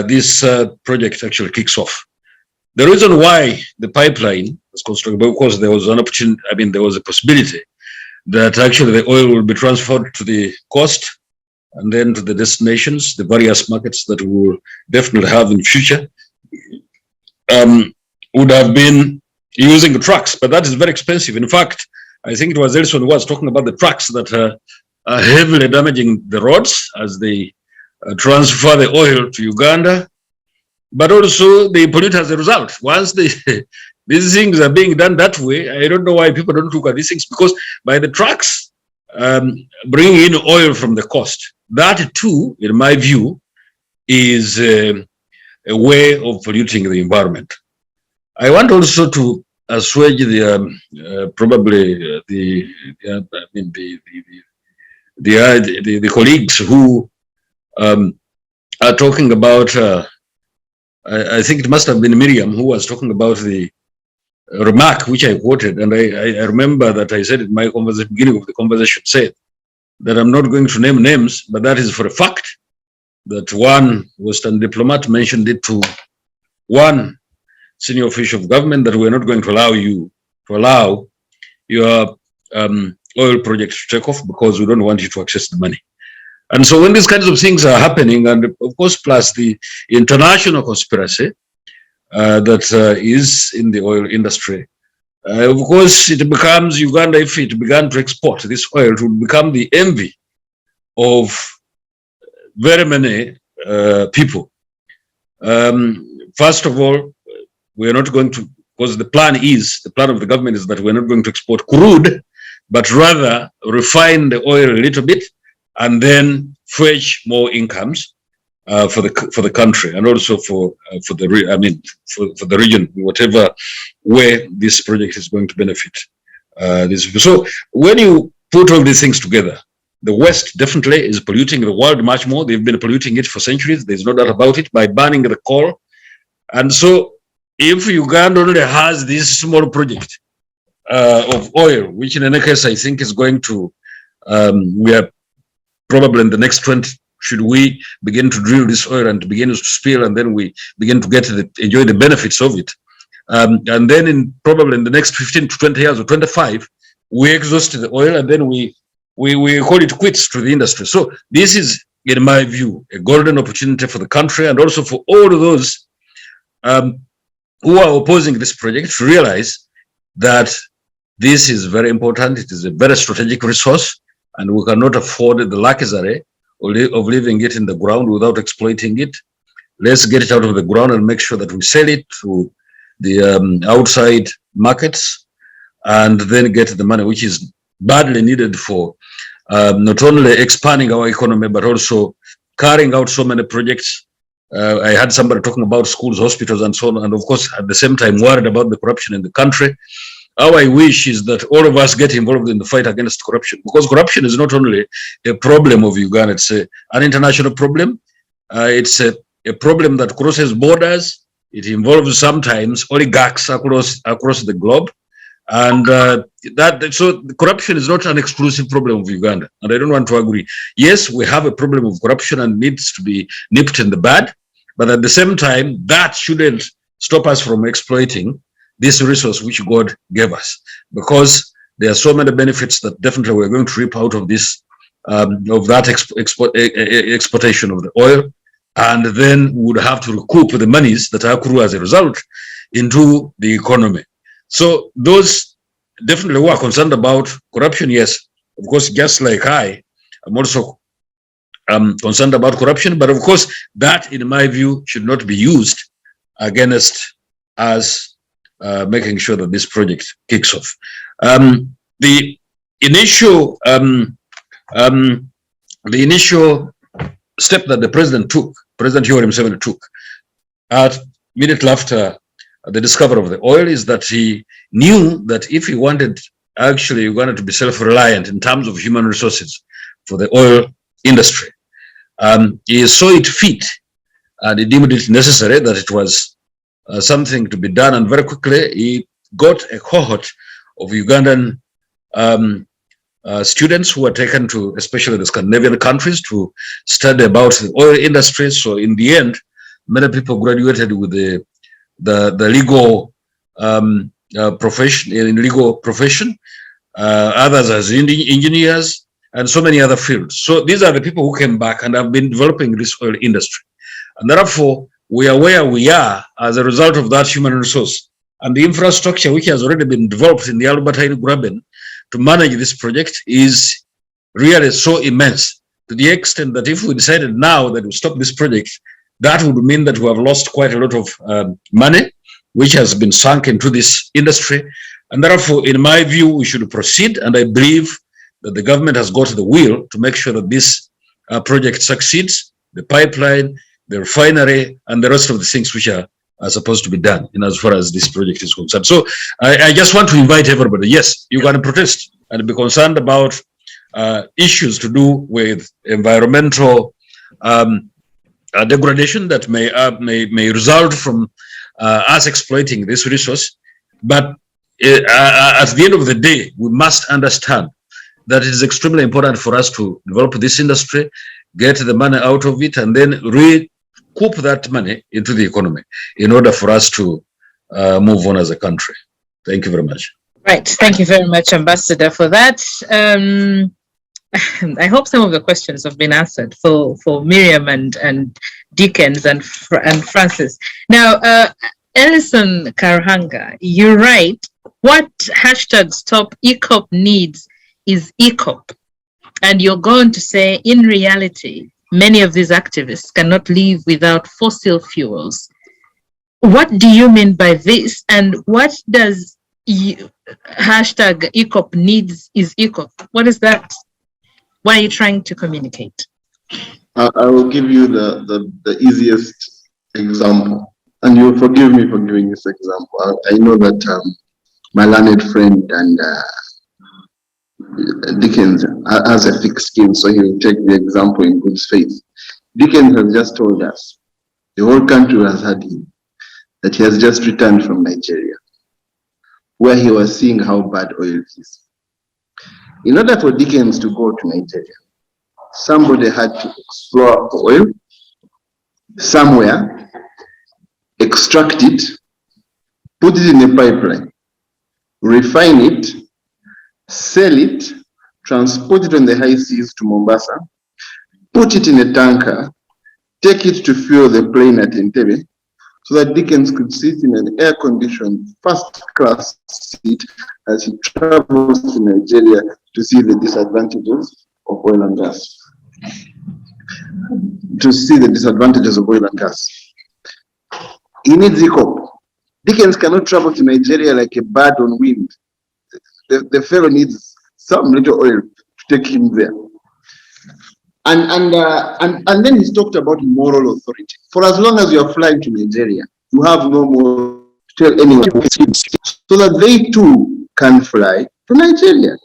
this project actually kicks off. The reason why the pipeline was constructed, because there was an opportunity, I mean, there was a possibility that actually the oil will be transferred to the coast and then to the destinations, the various markets that we will definitely have in future, would have been using the trucks, but that is very expensive. In fact, I think it was Elison who was talking about the trucks that are heavily damaging the roads as they transfer the oil to Uganda, but also they pollute as a result. Once these things are being done that way, I don't know why people don't look at these things, because by the trucks bringing in oil from the coast, that too, in my view, is a way of polluting the environment. I want also to assuage the probably the colleagues who are talking about. I think it must have been Miriam who was talking about the remark which I quoted, and I remember that I said in my beginning of the conversation, said that I'm not going to name names, but that is for a fact that one Western diplomat mentioned it to one senior official of government, that we're not going to allow you to allow your oil project to take off because we don't want you to access the money. And so when these kinds of things are happening, and of course plus the international conspiracy that is in the oil industry, of course it becomes Uganda, if it began to export this oil, it would become the envy of very many people. First of all, we are not going to, because the plan of the government is that we're not going to export crude, but rather refine the oil a little bit and then fetch more incomes for the country, and also for the region, whatever way this project is going to benefit these people. So when you put all these things together, the West definitely is polluting the world much more. They've been polluting it for centuries. There's no doubt about it, by burning the coal. And so if Uganda only has this small project of oil, which in any case I think is going to, we are probably in the next 20, should we begin to drill this oil and begin to spill, and then we begin to enjoy the benefits of it. And then probably in the next 15 to 20 years or 25, we exhaust the oil and then we call it quits to the industry. So this is, in my view, a golden opportunity for the country, and also for all of those who are opposing this project to realize that this is very important. It is a very strategic resource, and we cannot afford the luxury of leaving it in the ground without exploiting it. Let's get it out of the ground and make sure that we sell it to the outside markets, and then get the money which is badly needed for not only expanding our economy, but also carrying out so many projects. I had somebody talking about schools, hospitals, and so on, and of course, at the same time, worried about the corruption in the country. Our wish is that all of us get involved in the fight against corruption, because corruption is not only a problem of Uganda, it's an international problem. It's a problem that crosses borders. It involves sometimes oligarchs across the globe. And so corruption is not an exclusive problem of Uganda, and I don't want to agree. Yes, we have a problem of corruption and needs to be nipped in the bud, But at the same time, that shouldn't stop us from exploiting this resource which God gave us, because there are so many benefits that definitely we're going to reap out of this, of that exportation of the oil, and then we would have to recoup the monies that accrue as a result into the economy. So those definitely who are concerned about corruption, yes, of course, just like I'm also concerned about corruption, but of course, that, in my view, should not be used against us making sure that this project kicks off. The initial step that the president took, President Yoweri Museveni took, immediately after the discovery of the oil, is that he knew that if he wanted actually Uganda to be self-reliant in terms of human resources for the oil industry, he saw it fit and he deemed it necessary that it was something to be done, and very quickly he got a cohort of Ugandan students who were taken to especially the Scandinavian countries to study about the oil industry. So in the end, many people graduated with the legal profession, others as engineers, and so many other fields. So these are the people who came back and have been developing this oil industry. And therefore, we are where we are as a result of that human resource and the infrastructure which has already been developed in the Albertine Graben to manage this project is really so immense, to the extent that if we decided now that we stop this project, that would mean that we have lost quite a lot of money which has been sunk into this industry. And therefore, in my view, we should proceed, and I believe that the government has got the will to make sure that this project succeeds, the pipeline, the refinery, and the rest of the things which are supposed to be done in as far as this project is concerned. So I just want to invite everybody. Yes, you can protest and be concerned about issues to do with environmental degradation that may result from us exploiting this resource. But at the end of the day, we must understand that it is extremely important for us to develop this industry, get the money out of it, and then recoup that money into the economy in order for us to move on as a country. Thank you very much. Right. Thank you very much, Ambassador, for that. I hope some of the questions have been answered for Miriam and Dickens and Francis. Now, Elison Karuhanga, you're right. What #stop EACOP needs is EACOP. And you're going to say, in reality, many of these activists cannot live without fossil fuels. What do you mean by this? And what does #EACOP needs is EACOP? What is that? What are you trying to communicate? I will give you the easiest example, and you'll forgive me for giving this example. I know that my learned friend and Dickens has a thick skin, so he will take the example in good faith. Dickens has just told us, the whole country has heard him, that he has just returned from Nigeria, where he was seeing how bad oil is. In order for Dickens to go to Nigeria, somebody had to explore oil somewhere, extract it, put it in a pipeline, refine it, sell it, transport it on the high seas to Mombasa, put it in a tanker, take it to fuel the plane at Entebbe, so that Dickens could sit in an air-conditioned first-class seat as he travels to Nigeria to see the disadvantages of oil and gas. He needs EACOP. Dickens cannot travel to Nigeria like a bird on wind. The fellow needs some little oil to take him there. And then he's talked about moral authority. For as long as you are flying to Nigeria, you have no more to tell anyone, so that they too can fly to Nigeria,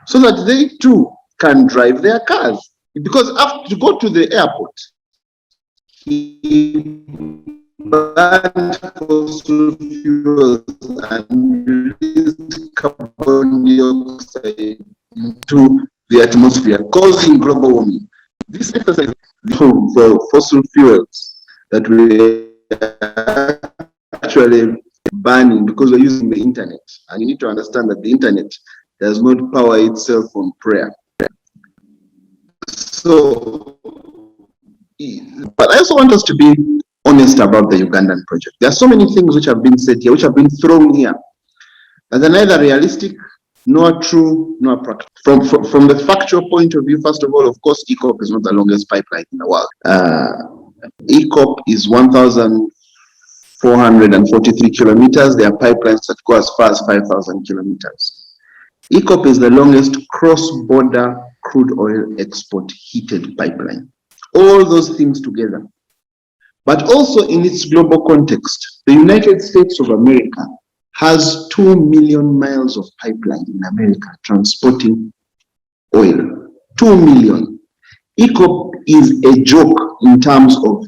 so that they too can drive their cars. Because after to go to the airport, he burned fossil fuels and released carbon dioxide into the atmosphere, causing global warming. This exercise for fossil fuels that we are actually banning because we're using the internet. And you need to understand that the internet does not power itself on prayer. So, but I also want us to be honest about the Ugandan project. There are so many things which have been said here, which have been thrown here, and they're neither realistic, nor true, nor practical. From the factual point of view, first of all, of course, EACOP is not the longest pipeline in the world. EACOP is 1,443 kilometers. There are pipelines that go as far as 5,000 kilometers. EACOP is the longest cross-border crude oil export heated pipeline. All those things together. But also in its global context, the United States of America has 2 million miles of pipeline in America transporting oil. 2 million. EACOP is a joke in terms of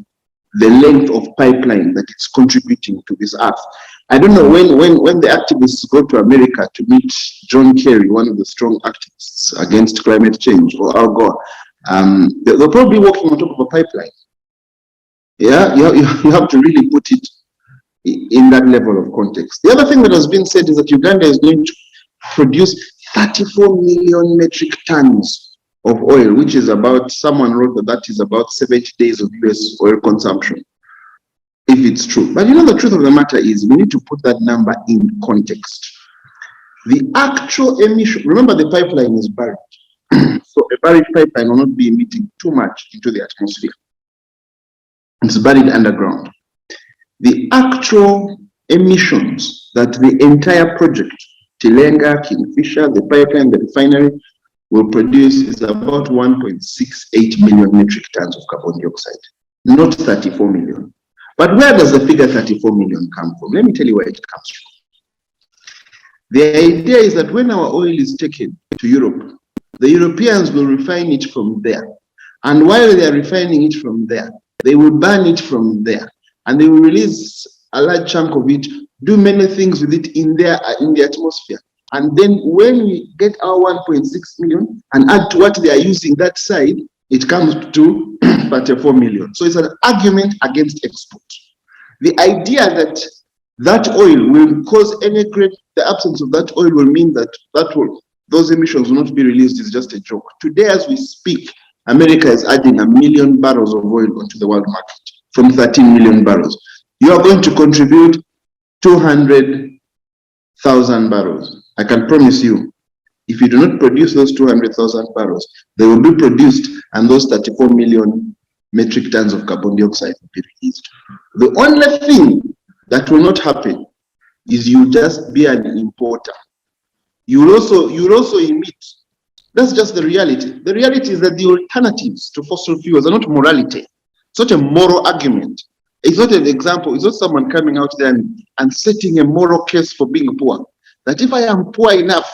the length of pipeline that it's contributing to this earth. I don't know when the activists go to America to meet John Kerry, one of the strong activists against climate change, or Al Gore, they'll probably be walking on top of a pipeline. Yeah, you have to really put it in that level of context. The other thing that has been said is that Uganda is going to produce 34 million metric tons of oil, which is about, someone wrote that is about 70 days of US oil consumption, if it's true. But you know, the truth of the matter is we need to put that number in context. The actual emission, remember the pipeline is buried. So a buried pipeline will not be emitting too much into the atmosphere. It's buried underground. The actual emissions that the entire project, Tilenga, Kingfisher, the pipeline, the refinery, will produce is about 1.68 million metric tons of carbon dioxide, not 34 million. But where does the figure 34 million come from? Let me tell you where it comes from. The idea is that when our oil is taken to Europe, the Europeans will refine it from there. And while they are refining it from there, they will burn it from there. And they will release a large chunk of it, do many things with it in the atmosphere. And then when we get our 1.6 million and add to what they are using that side, it comes to 34 million. So it's an argument against export. The idea that that oil will cause any great, the absence of that oil will mean that those emissions will not be released is just a joke. Today, as we speak, America is adding 1 million barrels of oil onto the world market from 13 million barrels. You are going to contribute 200,000 barrels. I can promise you, if you do not produce those 200,000 barrels, they will be produced and those 34 million metric tons of carbon dioxide will be released. The only thing that will not happen is you just be an importer. You will also emit. That's just the reality. The reality is that the alternatives to fossil fuels are not morality. It's not a moral argument. It's not an example. It's not someone coming out there and setting a moral case for being poor. That if I am poor enough,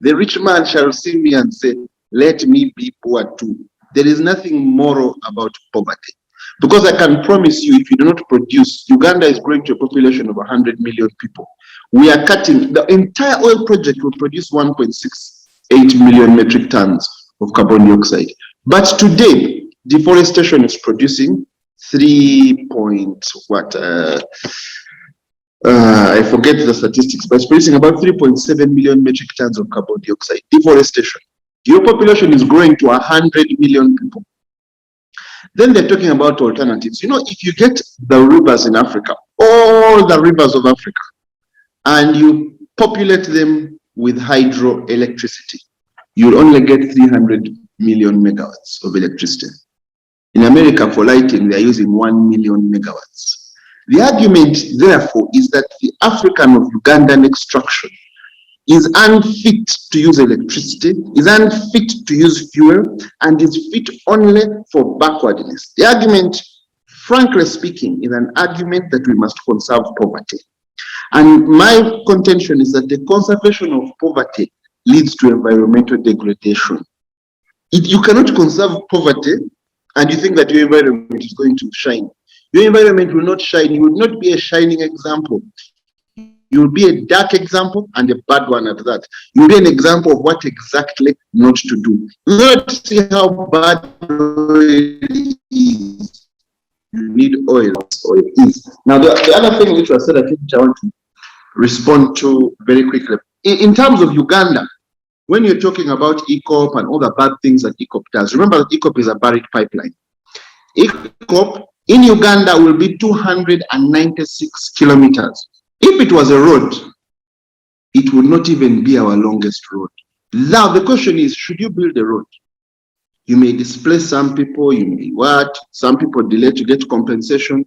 the rich man shall see me and say, let me be poor too. There is nothing moral about poverty. Because I can promise you, if you do not produce, Uganda is growing to a population of 100 million people. We are cutting, the entire oil project will produce 1.68 million metric tons of carbon dioxide. But today, deforestation is producing I forget the statistics, but it's producing about 3.7 million metric tons of carbon dioxide. Deforestation. Your population is growing to 100 million people. Then they're talking about alternatives. You know, if you get the rivers in Africa, all the rivers of Africa, and you populate them with hydroelectricity, you'll only get 300 million megawatts of electricity. In America, for lighting, they're using 1 million megawatts. The argument, therefore, is that the African of Ugandan extraction is unfit to use electricity, is unfit to use fuel, and is fit only for backwardness. The argument, frankly speaking, is an argument that we must conserve poverty. And my contention is that the conservation of poverty leads to environmental degradation. You cannot conserve poverty and you think that your environment is going to shine. Your environment will not shine. You will not be a shining example. You will be a dark example and a bad one at that. You will be an example of what exactly not to do. In order to see how bad it is, you need oil. Oil is. Now, the other thing which was said, I think I want to respond to very quickly. In terms of Uganda, when you're talking about EACOP and all the bad things that EACOP does, remember that EACOP is a buried pipeline. EACOP in Uganda will be 296 kilometers. If it was a road, it would not even be our longest road. Now, the question is, should you build a road? You may displace some people, you may what? Some people delay to get compensation.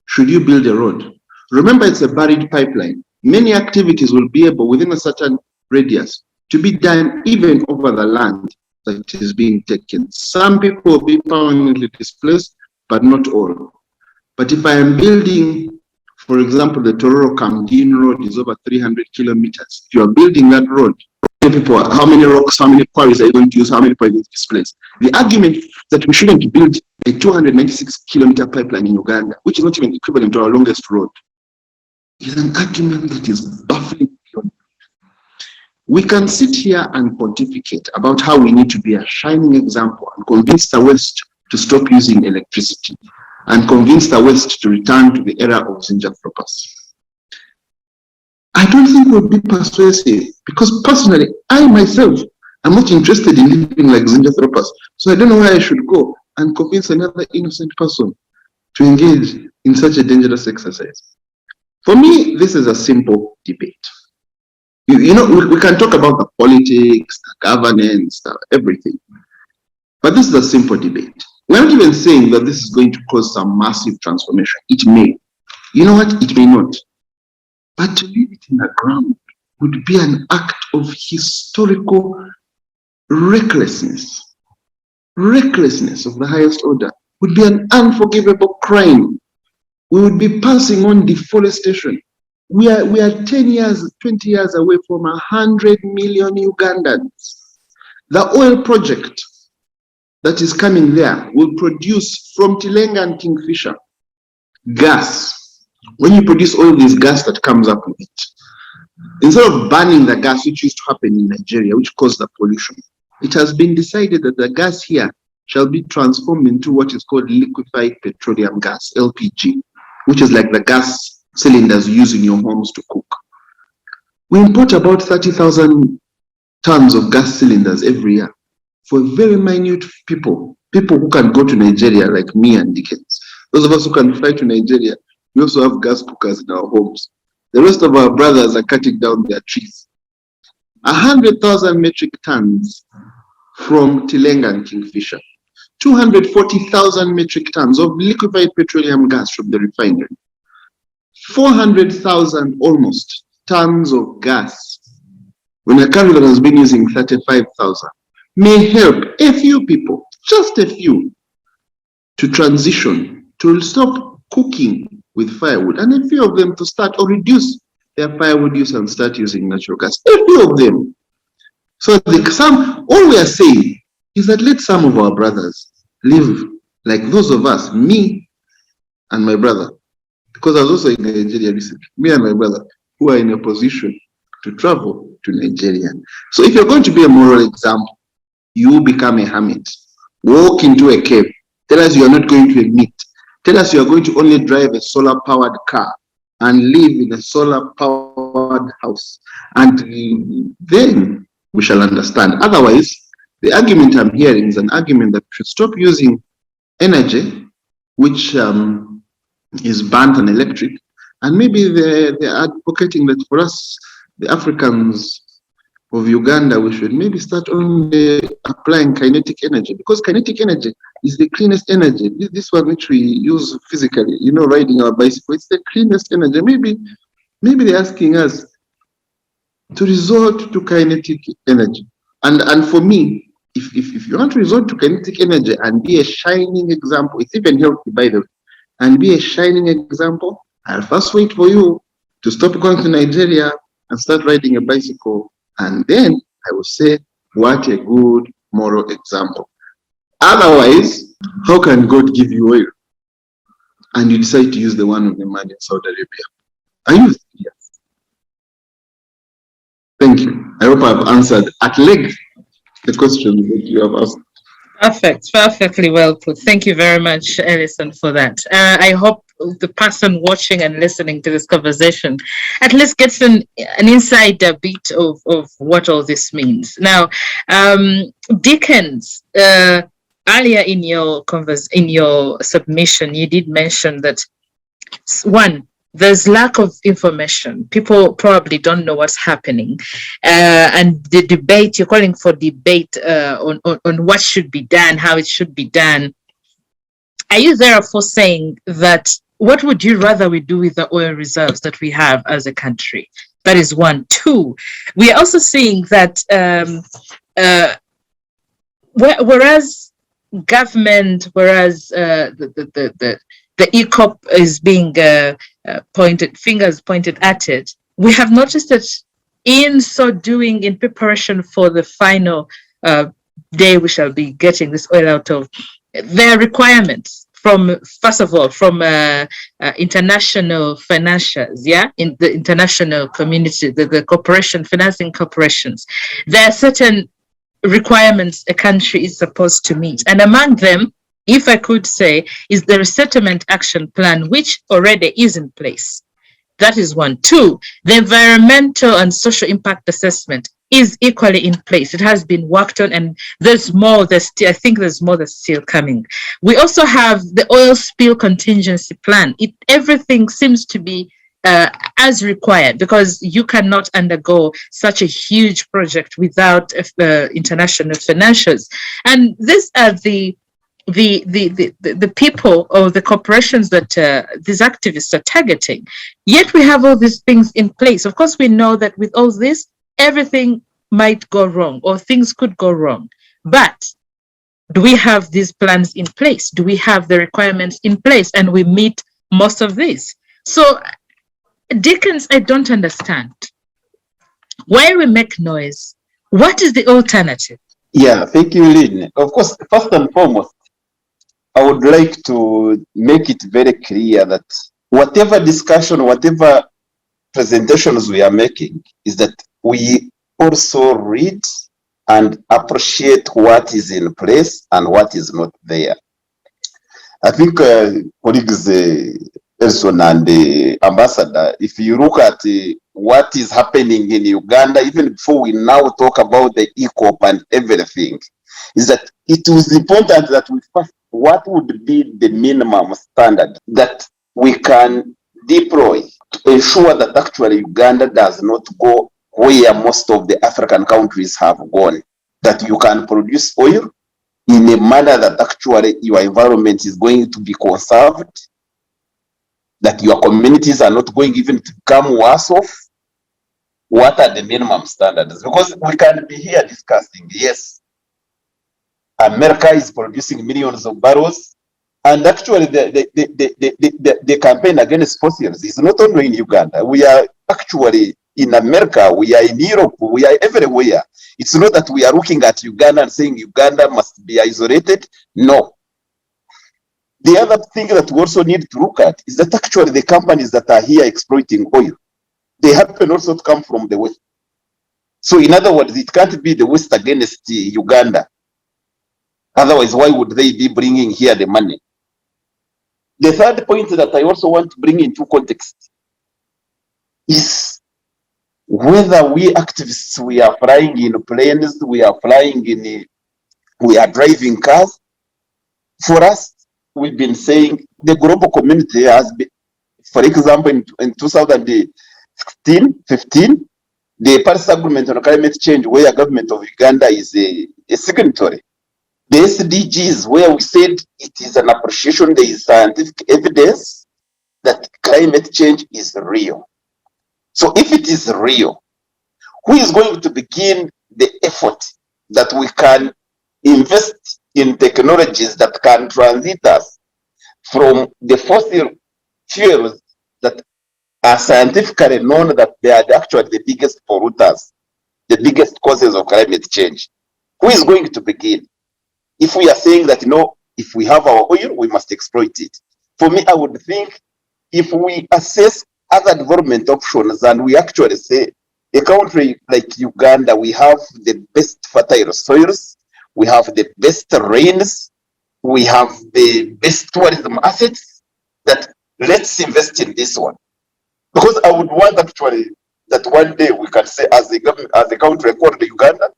Should you build a road? Remember, it's a buried pipeline. Many activities will be able, within a certain radius, to be done even over the land that is being taken. Some people will be permanently displaced, but not all. But if I am building, for example, the Tororo Kamdin road is over 300 kilometers. If you are building that road, how many rocks, how many quarries are you going to use, how many people are you going to displace? The argument that we shouldn't build a 296 kilometer pipeline in Uganda, which is not even equivalent to our longest road, is an argument that is baffling. We can sit here and pontificate about how we need to be a shining example and convince the West to stop using electricity and convince the West to return to the era of Zinjanthropus. I don't think it would be persuasive because personally, I myself am not interested in living like Zinjanthropus. So I don't know where I should go and convince another innocent person to engage in such a dangerous exercise. For me, this is a simple debate. You know, we can talk about the politics, the governance, everything. But this is a simple debate. We're not even saying that this is going to cause some massive transformation. It may. You know what? It may not. But to leave it in the ground would be an act of historical recklessness. Recklessness of the highest order would be an unforgivable crime. We would be passing on deforestation. We are 10 years, 20 years away from 100 million Ugandans. The oil project that is coming there will produce from Tilenga and Kingfisher gas. When you produce all this gas that comes up with it, instead of burning the gas which used to happen in Nigeria, which caused the pollution, it has been decided that the gas here shall be transformed into what is called liquefied petroleum gas, LPG, which is like the gas cylinders you use in your homes to cook. We import about 30,000 tons of gas cylinders every year for very minute people who can go to Nigeria like me and Dickens. Those of us who can fly to Nigeria, we also have gas cookers in our homes. The rest of our brothers are cutting down their trees. 100,000 metric tons from Tilenga and Kingfisher. 240,000 metric tons of liquefied petroleum gas from the refinery. 400,000 almost tons of gas, when a country that has been using 35,000, may help a few people, just a few, to transition, to stop cooking with firewood, and a few of them to start or reduce their firewood use and start using natural gas. A few of them. So all we are saying is that let some of our brothers live like those of us, me and my brother, because I was also in Nigeria recently, me and my brother, who are in a position to travel to Nigeria. So if you're going to be a moral example, you become a hermit. Walk into a cave. Tell us you are not going to emit. Tell us you are going to only drive a solar-powered car and live in a solar-powered house. And then we shall understand. Otherwise, the argument I'm hearing is an argument that we should stop using energy, which is burnt and electric, and maybe they're advocating that for us, the Africans of Uganda, we should maybe start only applying kinetic energy, because kinetic energy is the cleanest energy. This one which we use physically, you know, riding our bicycle, it's the cleanest energy. Maybe they're asking us to resort to kinetic energy. And for me, if you want to resort to kinetic energy and be a shining example, it's even healthy, by the way, and be a shining example, I'll first wait for you to stop going to Nigeria and start riding a bicycle. And then I will say, what a good moral example. Otherwise, how can God give you oil and you decide to use the one of the man in Saudi Arabia? Are you serious? Thank you. I hope I've answered at length the question that you have asked. Perfect, perfectly well put. Thank you very much, Elison, for that. I hope the person watching and listening to this conversation at least gets an inside bit of what all this means. Now, Dickens, earlier in your submission, you did mention that one, there's lack of information. People probably don't know what's happening. And the debate, you're calling for debate on what should be done, how it should be done. Are you therefore saying that what would you rather we do with the oil reserves that we have as a country? That is one. Two, we are also seeing that whereas government, whereas the EACOP is being fingers pointed at it, we have noticed that in so doing, in preparation for the final day we shall be getting this oil out of, there are requirements from, first of all, from international financiers, in the international community, the corporation, financing corporations. There are certain requirements a country is supposed to meet. And among them, if I could say, is the resettlement action plan, which already is in place. That is one. Two, the environmental and social impact assessment is equally in place. It has been worked on, and there's more. I think there's more that's still coming. We also have the oil spill contingency plan. Everything seems to be as required, because you cannot undergo such a huge project without international financiers. And these are the people or the corporations that these activists are targeting. Yet we have all these things in place. Of course, we know that with all this, everything might go wrong, or things could go wrong. But do we have these plans in place? Do we have the requirements in place? And we meet most of these. So, Dickens, I don't understand. Why we make noise? What is the alternative? Yeah, thank you, Lynn. Of course, first and foremost, I would like to make it very clear that whatever discussion, whatever presentations we are making, is that we also read and appreciate what is in place and what is not there. I think colleagues Elison and the ambassador, if you look at what is happening in Uganda, even before we now talk about the EACOP and everything, is that it was important that we first, what would be the minimum standard that we can deploy to ensure that actually Uganda does not go where most of the African countries have gone, that you can produce oil in a manner that actually your environment is going to be conserved, that your communities are not going even to become worse off. What are the minimum standards? Because we can be here discussing, yes, America is producing millions of barrels, and actually the campaign against fossils is not only in Uganda. We are actually in America, we are in Europe, we are everywhere. It's not that we are looking at Uganda and saying Uganda must be isolated. No. The other thing that we also need to look at is that actually the companies that are here exploiting oil, they happen also to come from the West. So in other words, it can't be the West against Uganda. Otherwise, why would they be bringing here the money? The third point that I also want to bring into context is whether we activists, we are flying in planes, we are driving cars. For us, we've been saying the global community has been, for example, in 2015, the Paris Agreement on Climate Change, where the government of Uganda is a signatory. The SDGs, where we said it is an appreciation, there is scientific evidence that climate change is real. So if it is real, who is going to begin the effort that we can invest in technologies that can transit us from the fossil fuels that are scientifically known that they are actually the biggest polluters, the biggest causes of climate change? Who is going to begin? If we are saying that, if we have our oil, we must exploit it. For me, I would think if we assess other development options and we actually say, a country like Uganda, we have the best fertile soils, we have the best rains, we have the best tourism assets, that let's invest in this one. Because I would want actually that one day we can say as a government, as a country called Uganda,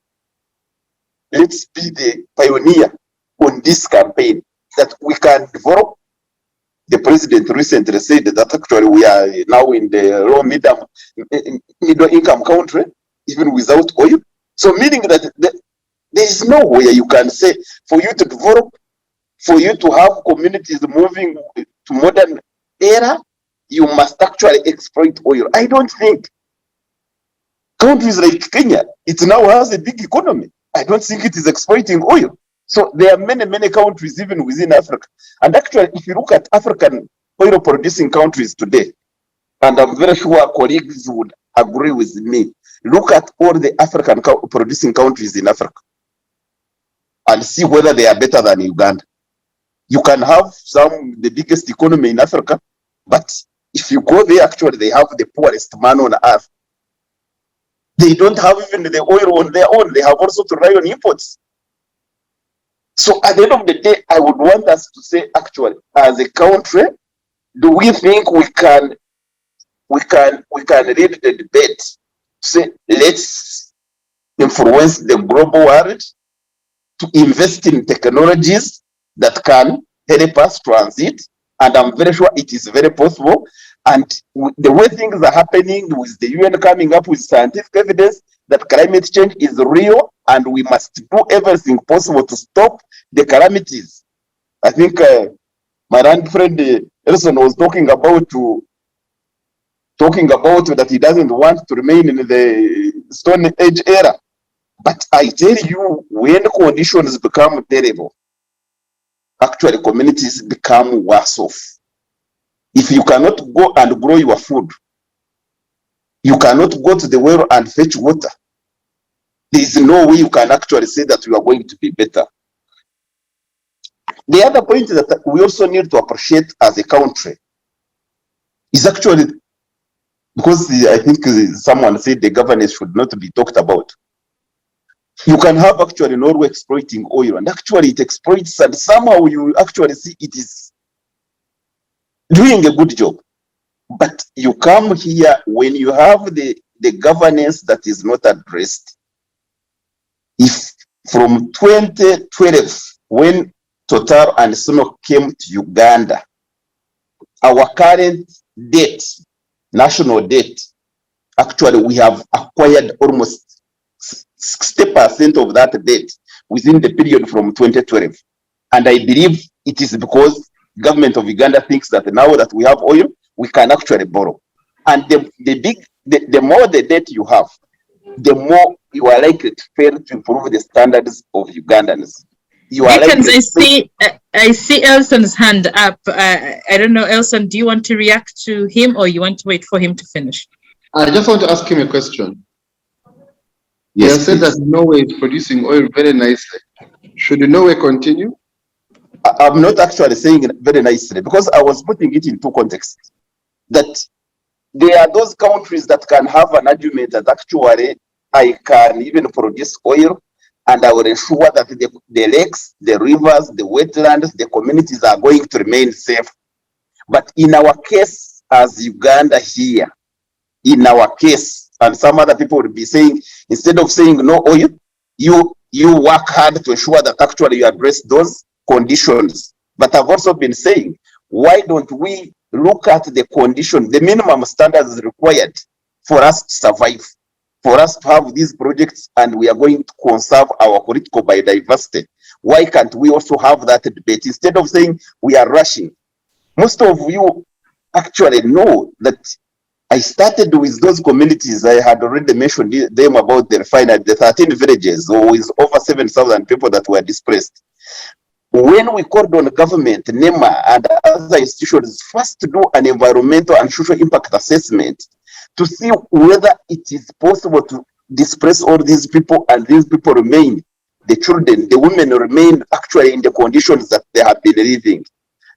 let's be the pioneer on this campaign, that we can develop. The president recently said that actually we are now in the low middle income country, even without oil. So meaning that there is no way you can say for you to develop, for you to have communities moving to modern era, you must actually exploit oil. I don't think countries like Kenya, it now has a big economy. I don't think it is exploiting oil. So there are many countries even within Africa. And actually, if you look at African oil producing countries today, and I'm very sure colleagues would agree with me, look at all the African producing countries in Africa and see whether they are better than Uganda. You can have the biggest economy in Africa, but if you go there, actually, they have the poorest man on earth. They don't have even the oil on their own. They have also to rely on imports. So at the end of the day, I would want us to say, actually, as a country, do we think we can lead the debate? Say, let's influence the global world to invest in technologies that can help us transit, and I'm very sure it is very possible. And the way things are happening, with the UN coming up with scientific evidence that climate change is real, and we must do everything possible to stop the calamities. I think my grand friend Elison was talking about that he doesn't want to remain in the Stone Age era. But I tell you, when conditions become terrible, actually communities become worse off. If you cannot go and grow your food, you cannot go to the well and fetch water, there is no way you can actually say that you are going to be better. The other point that we also need to appreciate as a country is actually, because I think someone said the governance should not be talked about. You can have actually Norway exploiting oil, and actually it exploits, and somehow you actually see it is doing a good job. But you come here when you have the governance that is not addressed. If from 2012, when Total and Suno came to Uganda, our current debt, national debt, actually we have acquired almost 60% of that debt within the period from 2012. And I believe it is because government of Uganda thinks that now that we have oil, we can actually borrow. And the more the debt you have, the more you are likely to fail to improve the standards of Ugandans. You are Dickens, I see Elison's hand up. I don't know, Elison, do you want to react to him, or you want to wait for him to finish? I just want to ask him a question. Yes, he has said that Norway is producing oil very nicely. Should Norway continue? I'm not actually saying it very nicely, because I was putting it in two contexts. That there are those countries that can have an argument that actually I can even produce oil, and I will ensure that the lakes, the rivers, the wetlands, the communities are going to remain safe. But in our case, as Uganda here, in our case, and some other people will be saying, instead of saying no oil, you work hard to ensure that actually you address those conditions. But I've also been saying, why don't we look at the condition, the minimum standards required for us to survive, for us to have these projects, and we are going to conserve our political biodiversity? Why can't we also have that debate instead of saying we are rushing? Most of you actually know that I started with those communities. I had already mentioned them about the refinery, the 13 villages with over 7,000 people that were displaced. When we called on government, NEMA, and other institutions first to do an environmental and social impact assessment to see whether it is possible to displace all these people and these people remain, the children, the women remain actually in the conditions that they have been living.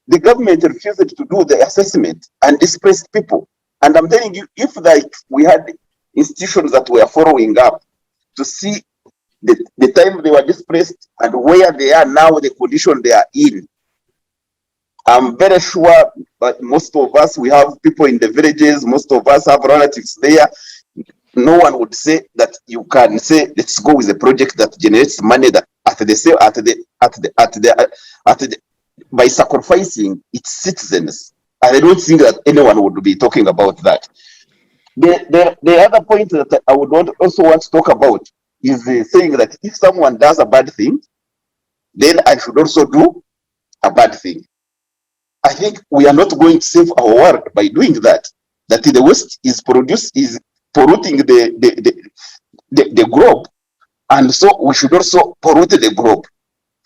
The government refused to do the assessment and displaced people. And I'm telling you, if like we had institutions that were following up to see the time they were displaced and where they are now, the condition they are in. I'm very sure that most of us, we have people in the villages, most of us have relatives there. No one would say that you can say, let's go with a project that generates money that by sacrificing its citizens. I don't think that anyone would be talking about that. The other point that I would also want to talk about is saying that if someone does a bad thing, then I should also do a bad thing. I think we are not going to save our world by doing that. That the West is polluting the globe, and so we should also pollute the globe.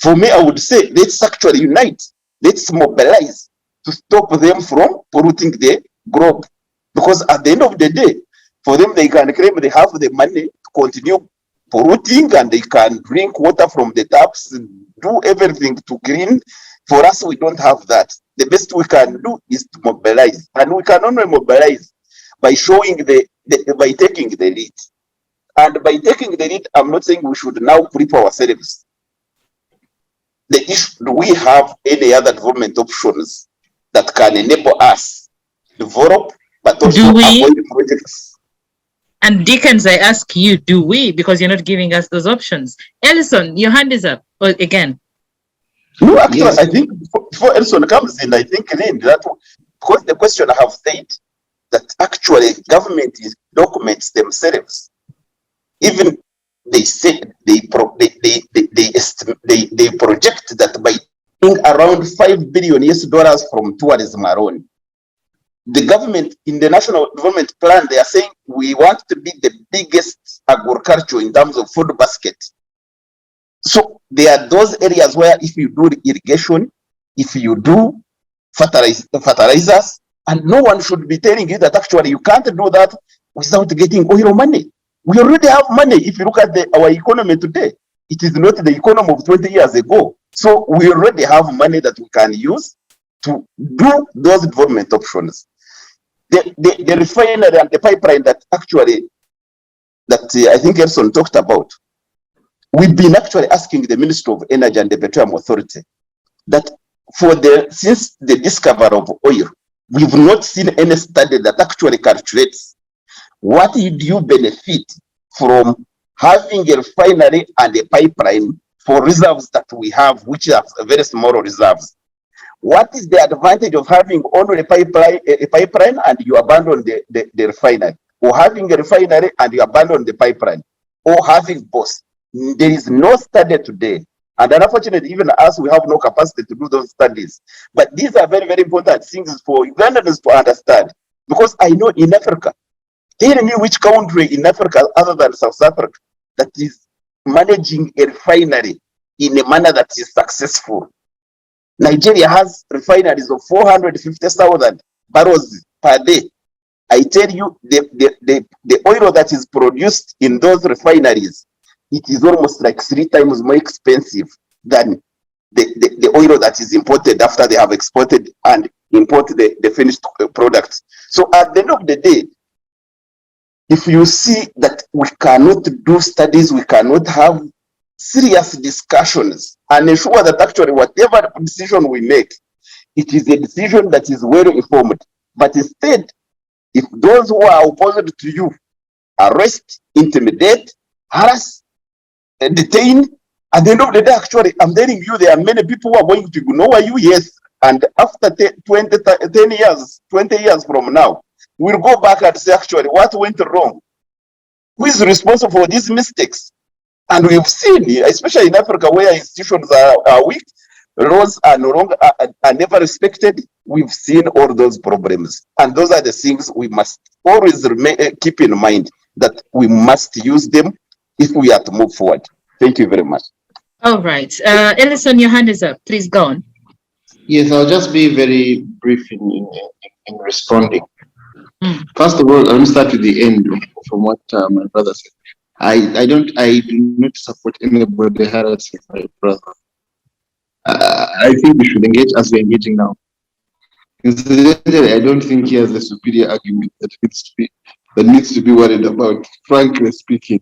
For me, I would say let's actually unite. Let's mobilize to stop them from polluting the globe. Because at the end of the day, for them, they can claim they have the money to continue polluting and they can drink water from the taps, do everything to clean. For us, we don't have that. The best we can do is to mobilize. And we can only mobilize by showing by taking the lead. And by taking the lead, I'm not saying we should now prep ourselves. The issue, do we have any other development options that can enable us to develop, but also avoid projects? And Dickens, I ask you, do we? Because you're not giving us those options. Elison, your hand is up again. No, actually, yes. I think before Elison comes in, I think Lynn, that because the question I have said that actually government documents themselves. Even they say they project that by around $5 billion from tourism alone. The government in the national development plan, they are saying we want to be the biggest agriculture in terms of food basket. So there are those areas where if you do irrigation, if you do fertilizers, and no one should be telling you that actually you can't do that without getting oil money. We already have money. If you look at our economy today, it is not the economy of 20 years ago. So we already have money that we can use to do those development options. The refinery and the pipeline that actually, I think Elison talked about, we've been actually asking the Ministry of Energy and the Petroleum Authority that since the discovery of oil, we've not seen any study that actually calculates what did you benefit from having a refinery and a pipeline for reserves that we have, which are very small reserves. What is the advantage of having only a pipeline and you abandon the refinery, or having a refinery and you abandon the pipeline, or having both? There is no study today. And unfortunately, even us, we have no capacity to do those studies. But these are very, very important things for Ugandans to understand. Because I know in Africa, tell me which country in Africa other than South Africa that is managing a refinery in a manner that is successful. Nigeria has refineries of 450,000 barrels per day. I tell you, the oil that is produced in those refineries, it is almost like 3 times more expensive than the oil that is imported after they have exported and imported the finished product. So at the end of the day, if you see that we cannot do studies, we cannot have serious discussions and ensure that actually whatever decision we make, it is a decision that is well informed. But instead, if those who are opposed to you arrest, intimidate, harass, detain, at the end of the day, actually, I'm telling you, there are many people who are going to ignore you, yes. And after 20 years from now, we'll go back and say, actually, what went wrong? Who is responsible for these mistakes? And we've seen, especially in Africa, where institutions are weak, laws are no longer are never respected. We've seen all those problems, and those are the things we must always keep in mind, that we must use them if we are to move forward. Thank you very much. All right, Elison, your hand is up. Please go on. Yes, I'll just be very brief in responding. First of all, I'll start with the end from what my brother said. I do not support anybody harassing my brother. I think we should engage as we're engaging now. Incidentally, I don't think he has a superior argument that needs to be worried about, frankly speaking.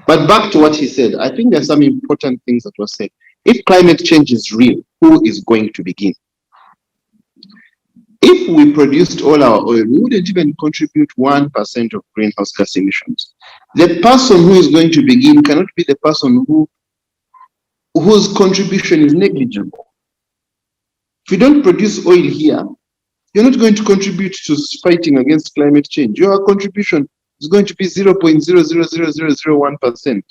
But back to what he said, I think there's some important things that were said. If climate change is real, who is going to begin? If we produced all our oil, we wouldn't even contribute 1% of greenhouse gas emissions. The person who is going to begin cannot be the person whose contribution is negligible. If you don't produce oil here, you're not going to contribute to fighting against climate change. Your contribution is going to be 0.000001%.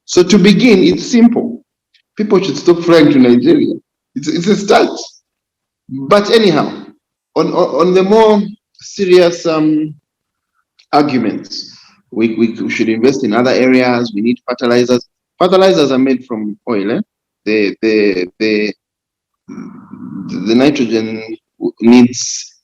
So to begin, it's simple. People should stop flying to Nigeria. It's a start. But anyhow, on the more serious arguments, we should invest in other areas. We need fertilizers. Fertilizers are made from oil. The nitrogen needs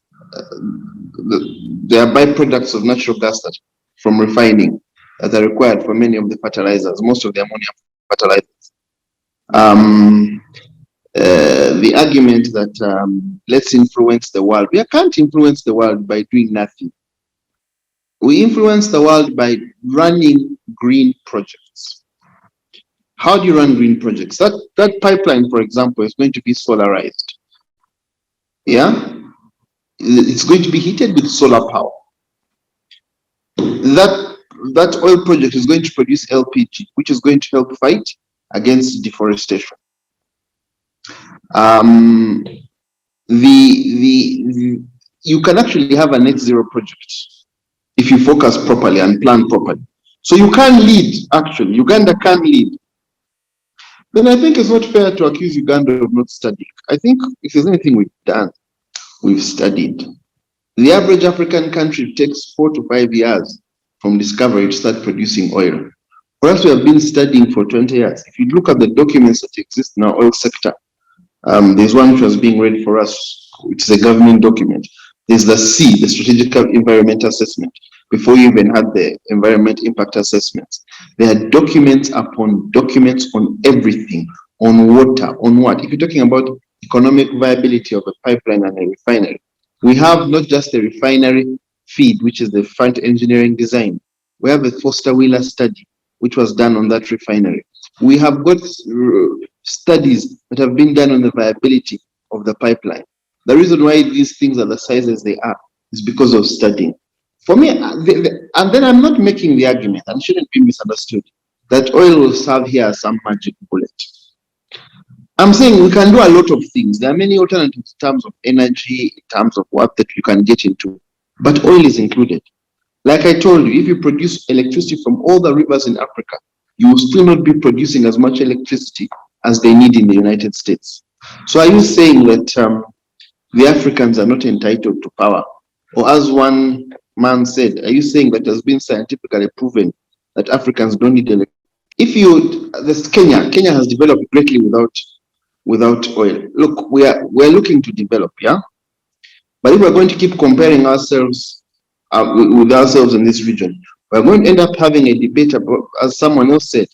they are byproducts of natural gas that from refining that are required for many of the fertilizers, most of the ammonium fertilizers. The argument that let's influence the world. We can't influence the world by doing nothing. We influence the world by running green projects. How do you run green projects? That pipeline, for example, is going to be solarized. Yeah? It's going to be heated with solar power. That oil project is going to produce LPG, which is going to help fight against deforestation. You can actually have a net zero project if you focus properly and plan properly. So you can lead, actually. Uganda can lead. Then I think it's not fair to accuse Uganda of not studying. I think if there's anything we've done, we've studied. The average African country takes 4 to 5 years from discovery to start producing oil. For us, we have been studying for 20 years. If you look at the documents that exist in our oil sector, there's one which was being read for us, which is a government document. There's the C, the Strategic Environmental Assessment. Before you even had the Environment Impact Assessments, there are documents upon documents on everything, on water, on what? If you're talking about economic viability of a pipeline and a refinery, we have not just the refinery feed, which is the front engineering design. We have a Foster Wheeler study, which was done on that refinery. We have got studies that have been done on the viability of the pipeline. The reason why these things are the sizes they are is because of studying. For me, and then I'm not making the argument, and shouldn't be misunderstood, that oil will serve here as some magic bullet. I'm saying we can do a lot of things. There are many alternatives in terms of energy, in terms of what that you can get into, but oil is included. Like I told you, if you produce electricity from all the rivers in Africa, you will still not be producing as much electricity as they need in the United States. So are you saying that the Africans are not entitled to power? Or as one man said, are you saying that it has been scientifically proven that Africans don't need electricity? If you, Kenya has developed greatly without oil. Look, we're looking to develop, yeah? But if we're going to keep comparing ourselves with ourselves in this region, we're going to end up having a debate about, as someone else said,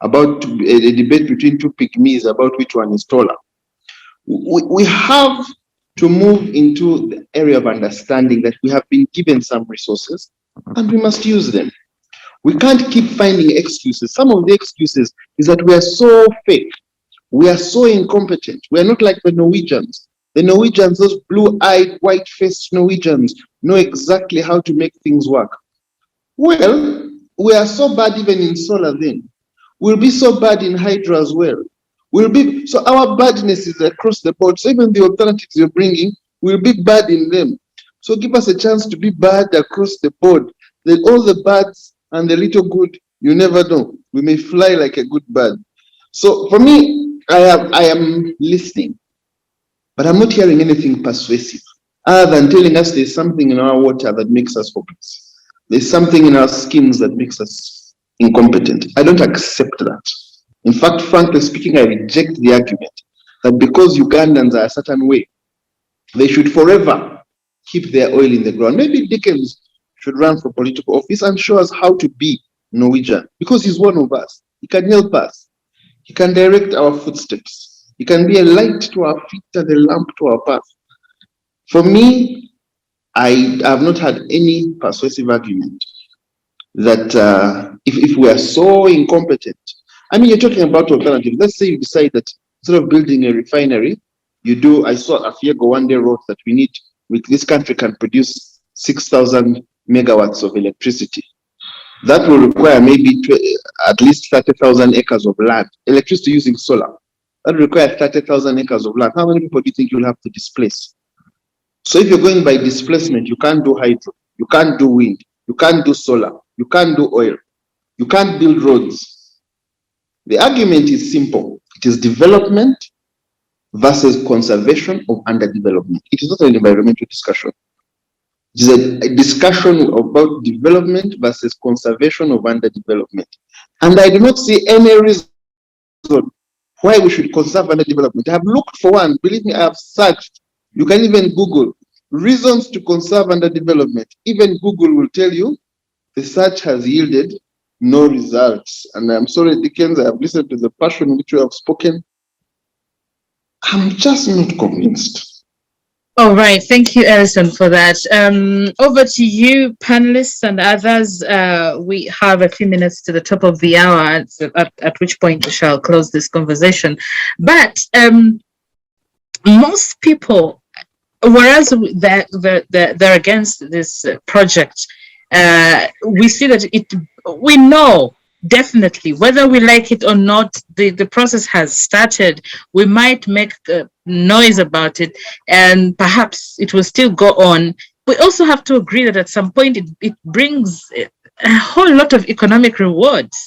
about a debate between two pygmies about which one is taller. We have to move into the area of understanding that we have been given some resources and we must use them. We can't keep finding excuses. Some of the excuses is that we are so fake. We are so incompetent. We are not like the Norwegians. The Norwegians, those blue-eyed, white-faced Norwegians, know exactly how to make things work. Well, we are so bad even in solar then. We'll be so bad in hydro as well. So our badness is across the board. So even the alternatives you're bringing, we'll be bad in them. So give us a chance to be bad across the board. Then all the bads and the little good, you never know. We may fly like a good bird. So for me, I am listening, but I'm not hearing anything persuasive other than telling us there's something in our water that makes us hopeless. There's something in our skins that makes us incompetent. I don't accept that. In fact, frankly speaking, I reject the argument that because Ugandans are a certain way, they should forever keep their oil in the ground. Maybe Dickens should run for political office and show us how to be Norwegian, because he's one of us. He can help us. He can direct our footsteps. He can be a light to our feet and a lamp to our path. For me, I have not had any persuasive argument that if we are so incompetent. I mean, you're talking about alternatives. Let's say you decide that instead of building a refinery, you do, I saw AFIEGO one day wrote that this country can produce 6,000 megawatts of electricity. That will require maybe at least 30,000 acres of land. Electricity using solar. That will require 30,000 acres of land. How many people do you think you'll have to displace? So if you're going by displacement, you can't do hydro, you can't do wind, you can't do solar, you can't do oil, you can't build roads. The argument is simple. It is development versus conservation of underdevelopment. It is not an environmental discussion. It is a discussion about development versus conservation of underdevelopment. And I do not see any reason why we should conserve underdevelopment. I have looked for one. Believe me, I have searched. You can even Google reasons to conserve underdevelopment. Even Google will tell you the search has yielded no results. And I'm sorry, Dickens, I have listened to the passion in which you have spoken. I'm just not convinced. All right, thank you, Elison, for that. Over to you, panelists and others. We have a few minutes to the top of the hour, at which point we shall close this conversation. But most people, whereas they're against this project, we see that we know definitely, whether we like it or not, the process has started. We might make noise about it, and perhaps it will still go on. We also have to agree that at some point it brings a whole lot of economic rewards,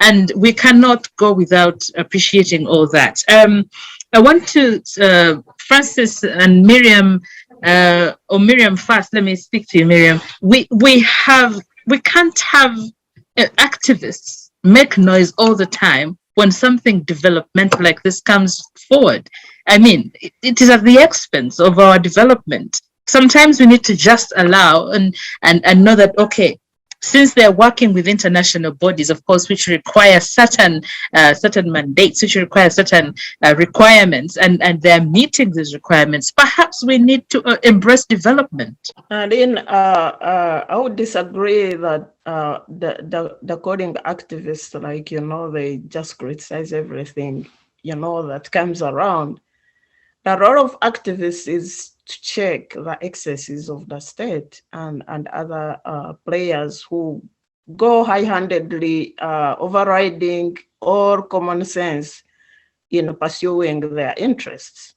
and we cannot go without appreciating all that. I want to, Francis and Miriam, or Miriam first, let me speak to you, Miriam. We can't have activists make noise all the time when something developmental like this comes forward. I mean, it is at the expense of our development. Sometimes we need to just allow and know that, okay, since they're working with international bodies, of course, which require certain mandates, which require certain requirements, and they're meeting these requirements, perhaps we need to embrace development. Lynn, I would disagree that the coding activists, they just criticize everything, that comes around. The role of activists is to check the excesses of the state and other players who go high-handedly overriding all common sense in pursuing their interests.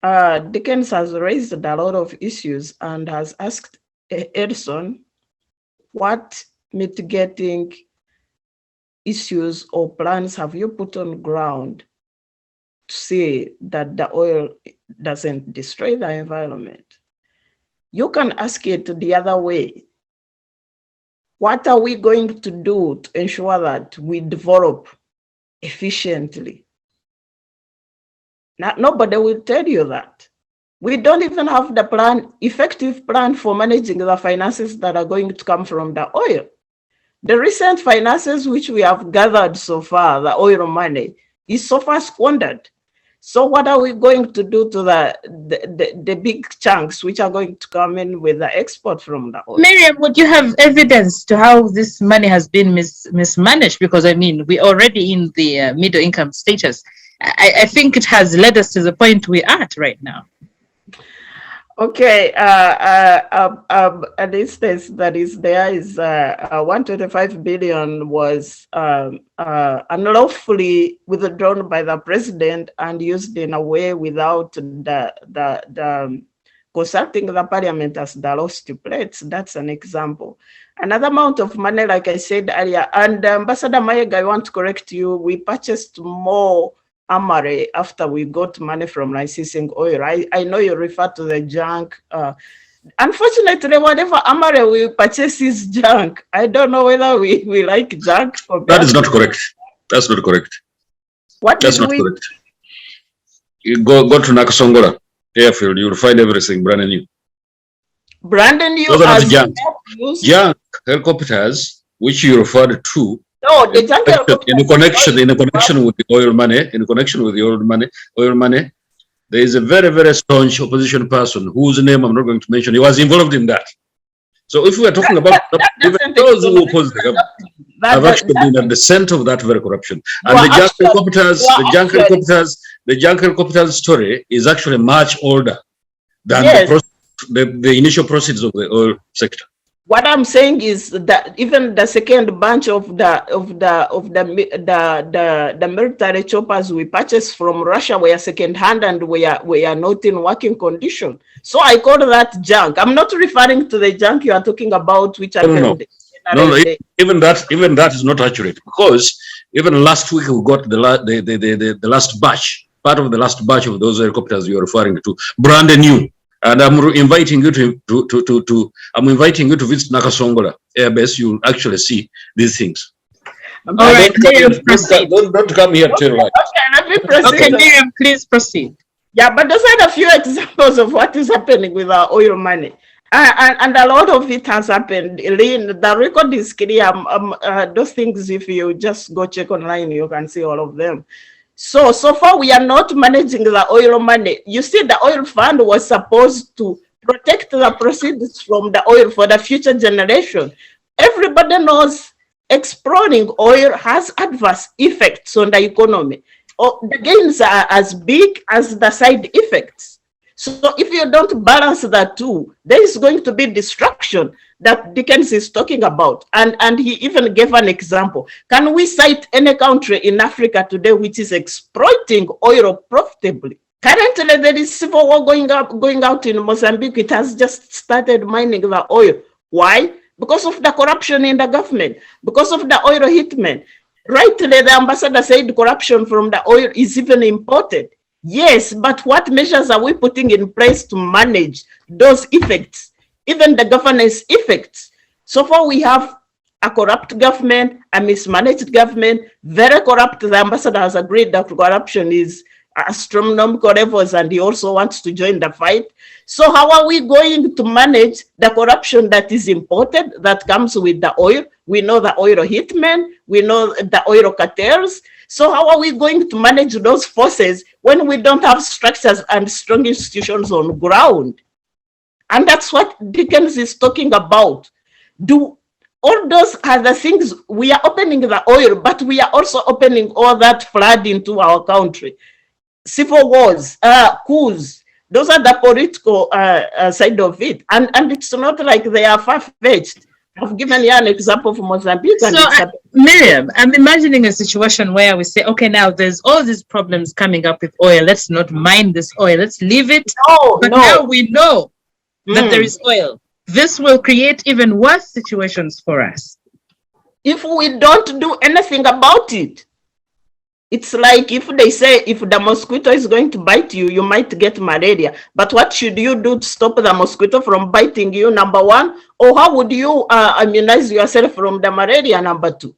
Dickens has raised a lot of issues and has asked Elison what mitigating issues or plans have you put on ground to see that the oil doesn't destroy the environment. You can ask it the other way. What are we going to do to ensure that we develop efficiently? Nobody will tell you that. We don't even have the effective plan for managing the finances that are going to come from the oil. The recent finances which we have gathered so far, the oil money, is so far squandered. So what are we going to do to the big chunks which are going to come in with the export from the oil? Miriam, would you have evidence to how this money has been mismanaged? Because, I mean, we're already in the middle income status. I think it has led us to the point we're at right now. Okay, an instance that is there is 125 billion was unlawfully withdrawn by the president and used in a way without the consulting the parliament as the law stipulates. That's an example. Another amount of money, like I said earlier, and Ambassador Mayega, I want to correct you, we purchased more Amare after we got money from licensing oil. I know you refer to the junk. Unfortunately, whatever Amare we purchase is junk. I don't know whether we like junk. That is not correct. That's not correct. That's not correct. You go to Nakasongola airfield, you'll find everything brand new. Brand new. Those are not junk. Junk helicopters, which you referred to. No, the junk in connection with the oil money, there is a very, very staunch opposition person whose name I'm not going to mention. He was involved in that. So if we are talking about even those who oppose the government have actually been at the center of that very corruption. And the junk helicopters story is actually much older than the initial proceeds of the oil sector. What I'm saying is that even the second bunch of the military choppers we purchased from Russia were second-hand and we are not in working condition. So I call that junk. I'm not referring to the junk you are talking about, which No, even that is not accurate, because even last week we got the last batch, part of the last batch of those helicopters you are referring to, brand new. And I'm inviting you to visit Nakasongola Air Base. You'll actually see these things. All right, Miriam, proceed. Don't come here till like. Okay, let me proceed. Okay, Miriam, please proceed. Yeah, but those are a few examples of what is happening with our oil money. And a lot of it has happened. Lynn, the record is clear. Those things, if you just go check online, you can see all of them. So far, we are not managing the oil money. You see, the oil fund was supposed to protect the proceeds from the oil for the future generation. Everybody knows exploring oil has adverse effects on the economy. The gains are as big as the side effects. So if you don't balance the two, there is going to be destruction that Dickens is talking about. And he even gave an example. Can we cite any country in Africa today which is exploiting oil profitably? Currently, there is civil war going out in Mozambique. It has just started mining the oil. Why? Because of the corruption in the government, because of the oil hitmen. Rightly, the ambassador said corruption from the oil is even imported. Yes, but what measures are we putting in place to manage those effects, even the governance effects? So far, we have a corrupt government, a mismanaged government, very corrupt. The ambassador has agreed that corruption is astronomical levels and he also wants to join the fight. So how are we going to manage the corruption that is imported, that comes with the oil? We know the oil hitmen, we know the oil cartels. So how are we going to manage those forces when we don't have structures and strong institutions on ground? And that's what Dickens is talking about. All those are the things, we are opening the oil, but we are also opening all that flood into our country. Civil wars, coups, those are the political side of it. And it's not like they are far-fetched. I've given you an example from Mozambique. So, Miriam, I'm imagining a situation where we say, okay, now there's all these problems coming up with oil. Let's not mine this oil. Let's leave it. Now we know that there is oil. This will create even worse situations for us. If we don't do anything about it, it's like if they say if the mosquito is going to bite you, you might get malaria. But what should you do to stop the mosquito from biting you, number one? Or how would you immunize yourself from the malaria, number two?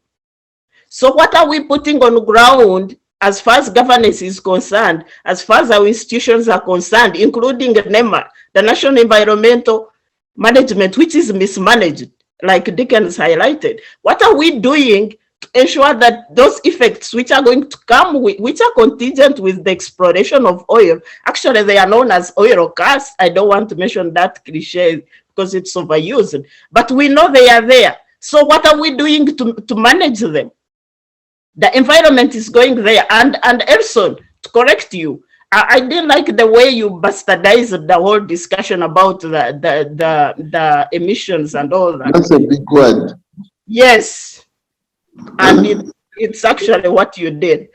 So what are we putting on ground as far as governance is concerned, as far as our institutions are concerned, including NEMA, the National Environmental Management, which is mismanaged, like Dickens highlighted? What are we doing to ensure that those effects which are going to come, which are contingent with the exploration of oil, actually they are known as oil costs. I don't want to mention that cliche because it's overused, but we know they are there. So what are we doing to manage them? The environment is going there. And Elison, to correct you, I didn't like the way you bastardized the whole discussion about the emissions and all that. That's a big word. Yes. And it's actually what you did.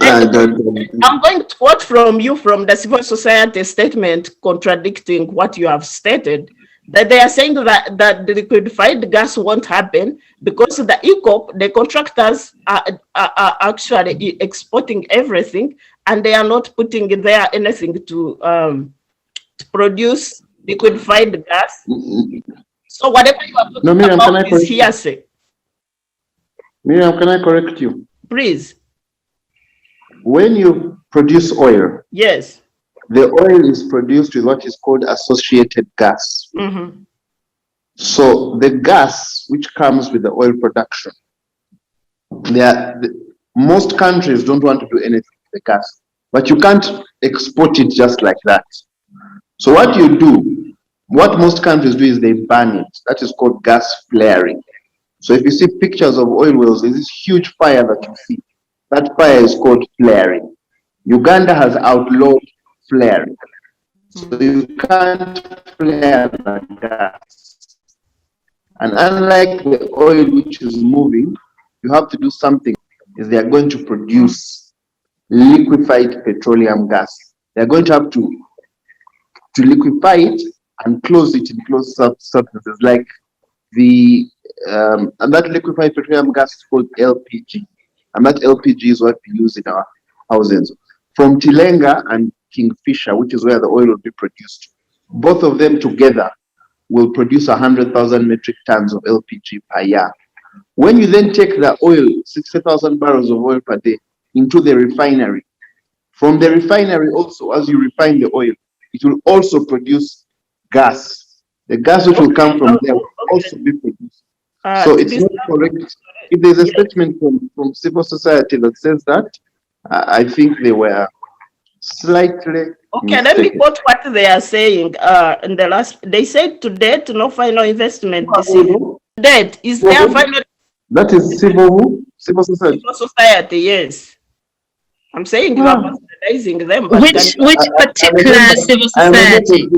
I'm going to quote from you from the civil society statement contradicting what you have stated, that they are saying that the liquefied gas won't happen because the EACOP, the contractors are actually exporting everything and they are not putting in there anything to produce liquefied gas. So whatever you are talking about is hearsay. Miriam, can I correct you? Please. When you produce oil, yes, the oil is produced with what is called associated gas. Mm-hmm. So the gas which comes with the oil production, most countries don't want to do anything with the gas, but you can't export it just like that. So what you do, What most countries do is they burn it. That is called gas flaring. So if you see pictures of oil wells, there's this huge fire that you see. That fire is called flaring. Uganda has outlawed flaring. So you can't flare the gas. And unlike the oil which is moving, you have to do something. Is they are going to produce liquefied petroleum gas. They are going to have to liquefy it and close it in closed substances like the and that liquefied petroleum gas is called LPG, and that LPG is what we use in our houses. From Tilenga and Kingfisher, which is where the oil will be produced, both of them together will produce 100,000 metric tons of LPG per year. When you then take the oil, 60,000 barrels of oil per day, into the refinery, from the refinery also, as you refine the oil, it will also produce gas. The gas which will come from there will also be produced. So it's not correct. If there's a statement from civil society that says that, I think they were slightly Okay, let me quote what they are saying. In the last, they said to date, no final investment decision. Date is there final? That is civil society. Civil society, yes. I'm saying you are subsidizing them. But Which particular civil society?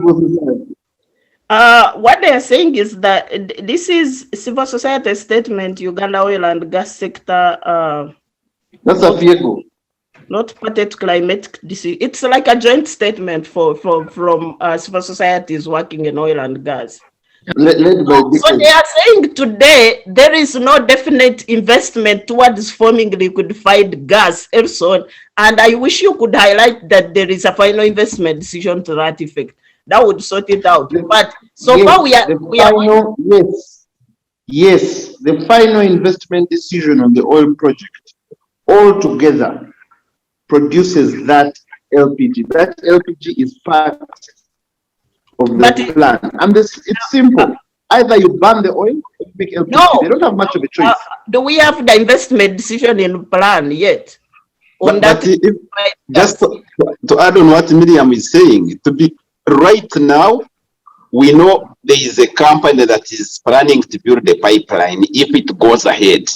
What they are saying is that this is civil society statement, Uganda oil and gas sector. That's AFIEGO. Not party to climate decision. It's like a joint statement from civil societies working in oil and gas. Led by Dickens. So they are saying today there is no definite investment towards forming liquefied gas, Elison, and I wish you could highlight that there is a final investment decision to that effect. That would sort it out. But so yes, far we are yes, the final investment decision on the oil project altogether produces that LPG. That LPG is part of the plan. And it's simple. Either you burn the oil or you make LPG. No. They don't have much of a choice. Do we have the investment decision in plan yet? Just to add on what Miriam is saying, right now, we know there is a company that is planning to build a pipeline if it goes ahead.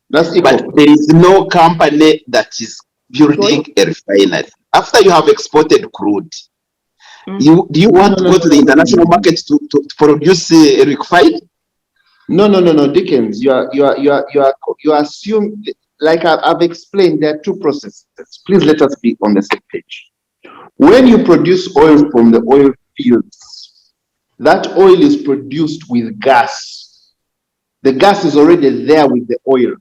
But there is no company that is building a refinery. After you have exported crude, do you want to go to the international market to produce a refined? No, Dickens. You assume, like I've explained, there are two processes. Please let us be on the same page. When you produce oil from the oil fields, that oil is produced with gas. The gas is already there with the oil.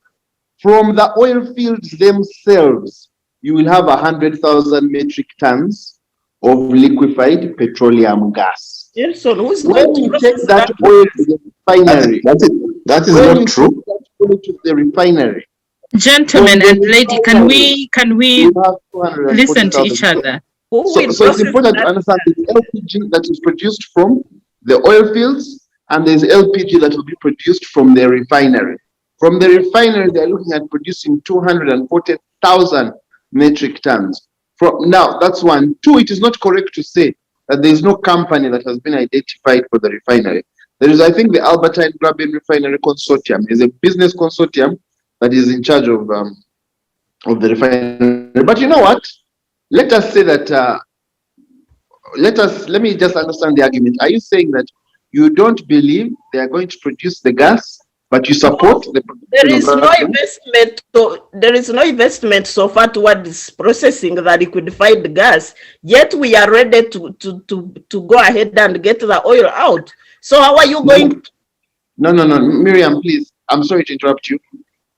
From the oil fields themselves, you will have 100,000 metric tons of liquefied petroleum gas. Elison, who's when going you to take that oil to the refinery, that is not true. That oil to the refinery. Gentlemen and lady, can we listen to each other? So it's important to understand the LPG that is produced from the oil fields, and there's LPG that will be produced from the refinery. From the refinery, they're looking at producing 240,000 metric tons. Now, that's one. Two, it is not correct to say that there is no company that has been identified for the refinery. There is, I think, the Albertine Graben Refinery Consortium is a business consortium that is in charge of the refinery. But you know what? Let us say that, let me just understand the argument. Are you saying that you don't believe they are going to produce the gas, but you support the production? There is no investment. There is no investment so far towards processing the liquefied gas. Yet we are ready to go ahead and get the oil out. So how are you going? No, Miriam, please. I'm sorry to interrupt you.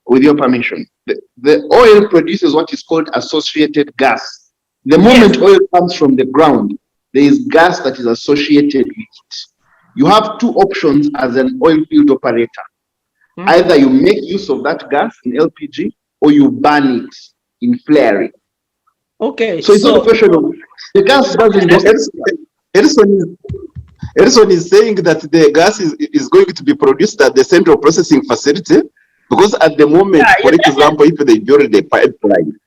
With your permission, the oil produces what is called associated gas. The moment oil comes from the ground, there is gas that is associated with it. You have two options as an oil field operator. Either you make use of that gas in LPG or you burn it in flaring. Okay. So it's not a question of the gas doesn't go. Elison is saying that the gas is going to be produced at the central processing facility, because at the moment, for example, if they build a pipeline,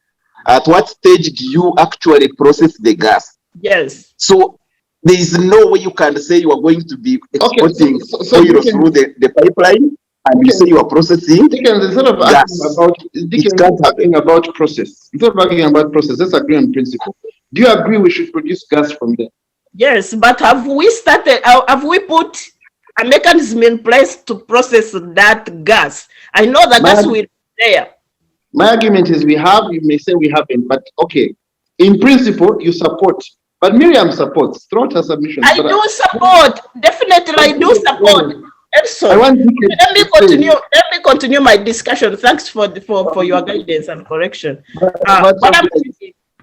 at what stage do you actually process the gas? Yes. So There is no way you can say you are going to be exporting oil through the pipeline and you say you are processing. Dickens, instead of asking about process, let's agree on principle. Do you agree we should produce gas from there? Yes, but have we started, have we put a mechanism in place to process that gas? I know that gas will be there. My argument is we have, you may say we haven't, but okay. In principle, you support. But Miriam supports throughout her submission. I do support. Definitely, I do support. Elison, let me continue my discussion. Thanks for your guidance and correction.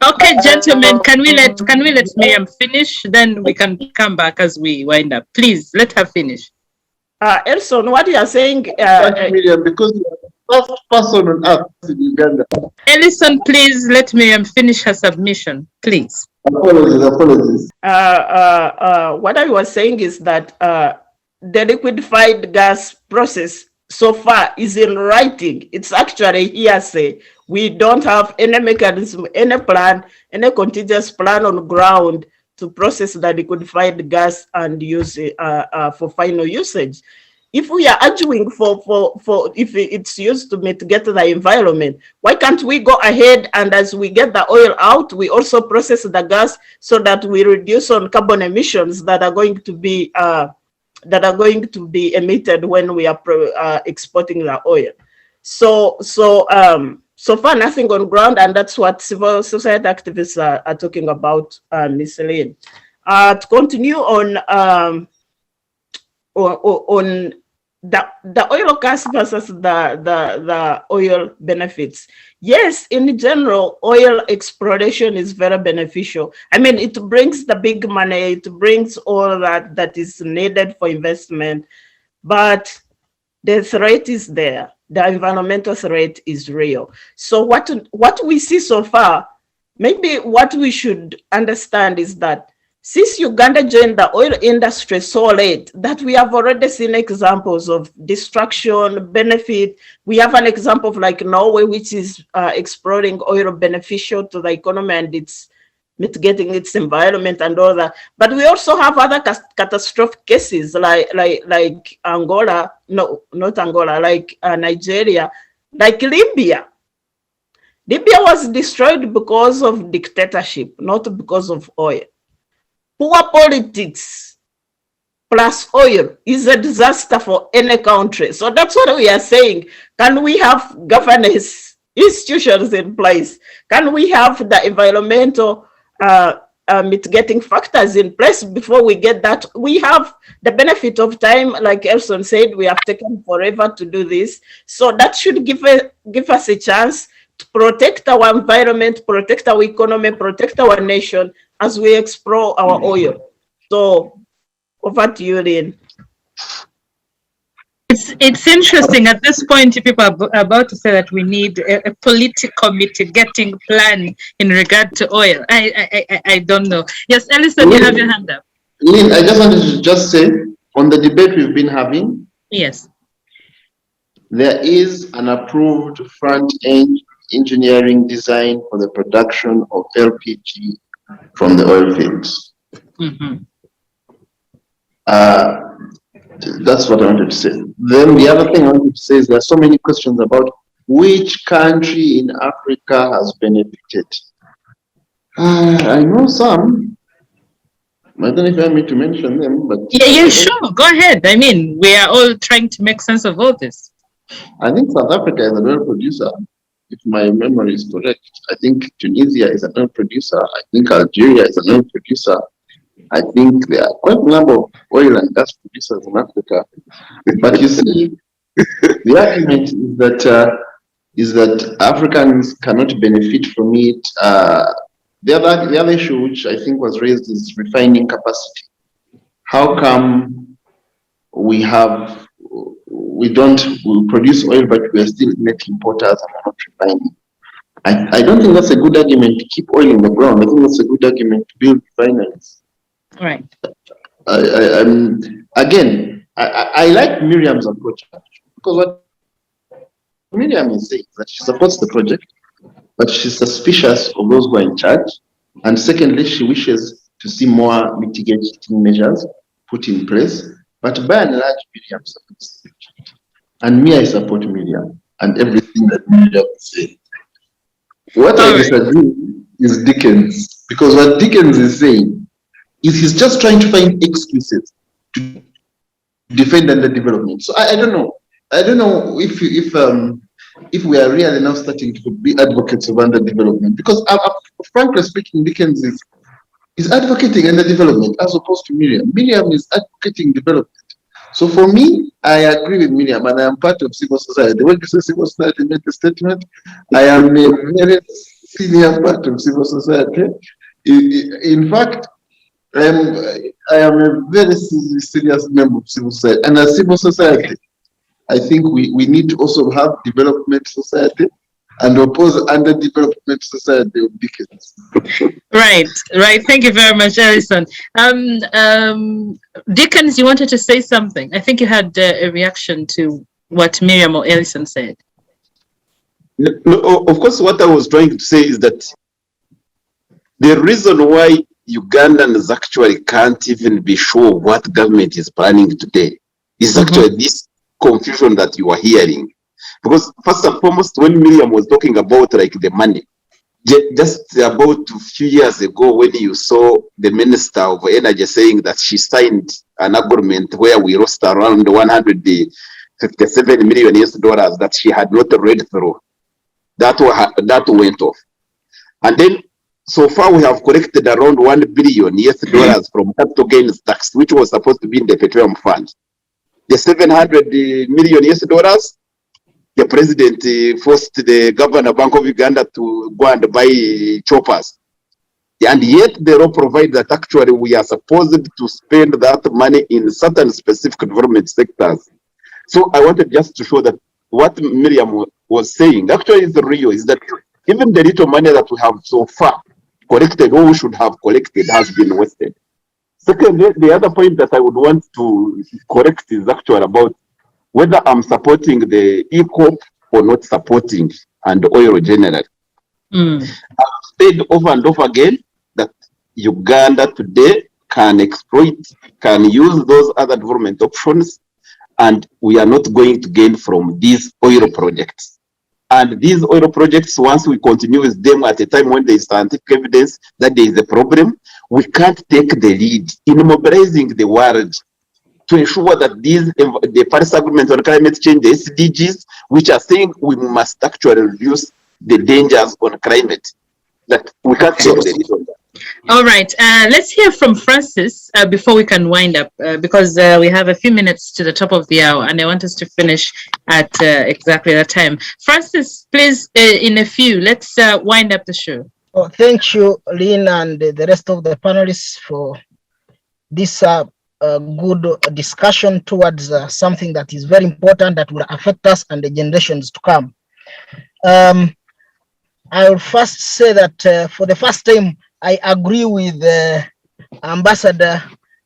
Okay, gentlemen, can we let Miriam finish? Then we can come back as we wind up. Please let her finish. Elison, what you are saying? Miriam, because you are the first person on earth in Uganda. Elison, please let Miriam finish her submission, please. Apologies. What I was saying is that the liquefied gas process so far is in writing. It's actually hearsay. We don't have any mechanism, any plan, any contingency plan on ground to process the liquefied gas and use it for final usage. If we are arguing for if it's used to mitigate the environment, why can't we go ahead and as we get the oil out, we also process the gas so that we reduce on carbon emissions that are going to be emitted when we are exporting the oil. So far nothing on ground, and that's what civil society activists are talking about, Ms. Lynn. To continue on the oil gas versus the oil benefits. Yes, in general, oil exploration is very beneficial. I mean, it brings the big money, it brings all that is needed for investment, but the threat is there. The environmental threat is real. So what we see so far, maybe what we should understand is that since Uganda joined the oil industry so late, that we have already seen examples of destruction, benefit. We have an example of like Norway, which is exploring oil beneficial to the economy and it's mitigating its environment and all that. But we also have other catastrophic cases like Angola, no, not Angola, like Nigeria, like Libya. Libya was destroyed because of dictatorship, not because of oil. Poor politics plus oil is a disaster for any country. So that's what we are saying. Can we have governance institutions in place? Can we have the environmental mitigating factors in place before we get that? We have the benefit of time, like Elison said, we have taken forever to do this. So that should give us a chance to protect our environment, protect our economy, protect our nation as we explore our oil. So over to you, Lynn. It's interesting at this point. People are about to say that we need a political mitigating plan in regard to oil. I don't know. Yes, Elison, you have your hand up. Lynn, I just wanted to say on the debate we've been having. Yes. There is an approved front-end engineering design for the production of LPG from the oil fields. Mm-hmm. That's what I wanted to say. Then the other thing I wanted to say is there are so many questions about which country in Africa has benefited. I know some. I don't know if you want me to mention them, but yeah, sure. Go ahead. I mean, we are all trying to make sense of all this. I think South Africa is an oil producer, if my memory is correct. I think Tunisia is an oil producer. I think Algeria is an oil producer. I think there are quite a number of oil and gas producers in Africa. But you see, the argument is that Africans cannot benefit from it. The other issue which I think was raised is refining capacity. How come we produce oil, but we are still net importers and not refining? I don't think that's a good argument to keep oil in the ground. I think that's a good argument to build refineries. Right. I like Miriam's approach, because what Miriam is saying is that she supports the project, but she's suspicious of those who are in charge. And secondly, she wishes to see more mitigating measures put in place. But by and large, Miriam supports the project. And me, I support Miriam and everything that Miriam said. What I disagree is Dickens, because what Dickens is saying is he's just trying to find excuses to defend underdevelopment. So I don't know. I don't know if we are really now starting to be advocates of underdevelopment, because frankly speaking, Dickens is advocating underdevelopment as opposed to Miriam. Miriam is advocating development. So for me, I agree with Miriam, and I am part of civil society. When you say civil society made the statement, I am a very senior part of civil society. In fact, I am a very serious member of civil society. And as civil society, I think we need to also have development society and oppose underdevelopment society of Dickens. Right. Thank you very much, Elison. Dickens, you wanted to say something. I think you had a reaction to what Miriam or Elison said. No, of course, what I was trying to say is that the reason why Ugandans actually can't even be sure what government is planning today is actually this confusion that you are hearing. Because first and foremost, when Miriam was talking about like the money, just about a few years ago, when you saw the Minister of Energy saying that she signed an agreement where we lost around 157 million US dollars that she had not read through, that went off. And then so far we have collected around 1 billion US dollars from capital gains tax, which was supposed to be in the petroleum fund. The 700 million US dollars, the president forced the governor Bank of Uganda to go and buy choppers. And yet the law provides that actually we are supposed to spend that money in certain specific development sectors. So I wanted just to show that what Miriam was saying actually is real, is that even the little money that we have so far collected, or we should have collected, has been wasted. Secondly, the other point that I would want to correct is actually about whether I'm supporting the EACOP or not supporting and oil generally. I've said over and over again that Uganda today can exploit, can use those other development options, and we are not going to gain from these oil projects. And these oil projects, once we continue with them at a time when there is scientific evidence that there is a problem, we can't take the lead in mobilizing the world to ensure that the Paris Agreement on climate change, the SDGs, which are saying we must actually reduce the dangers on climate, that we can't take the lead on that. All right, let's hear from Francis before we can wind up, because we have a few minutes to the top of the hour and I want us to finish at exactly that time. Francis, please, in a few, let's wind up the show. Oh, thank you, Lynn, and the rest of the panelists for this good discussion towards something that is very important that will affect us and the generations to come. I will first say that for the first time, I agree with Ambassador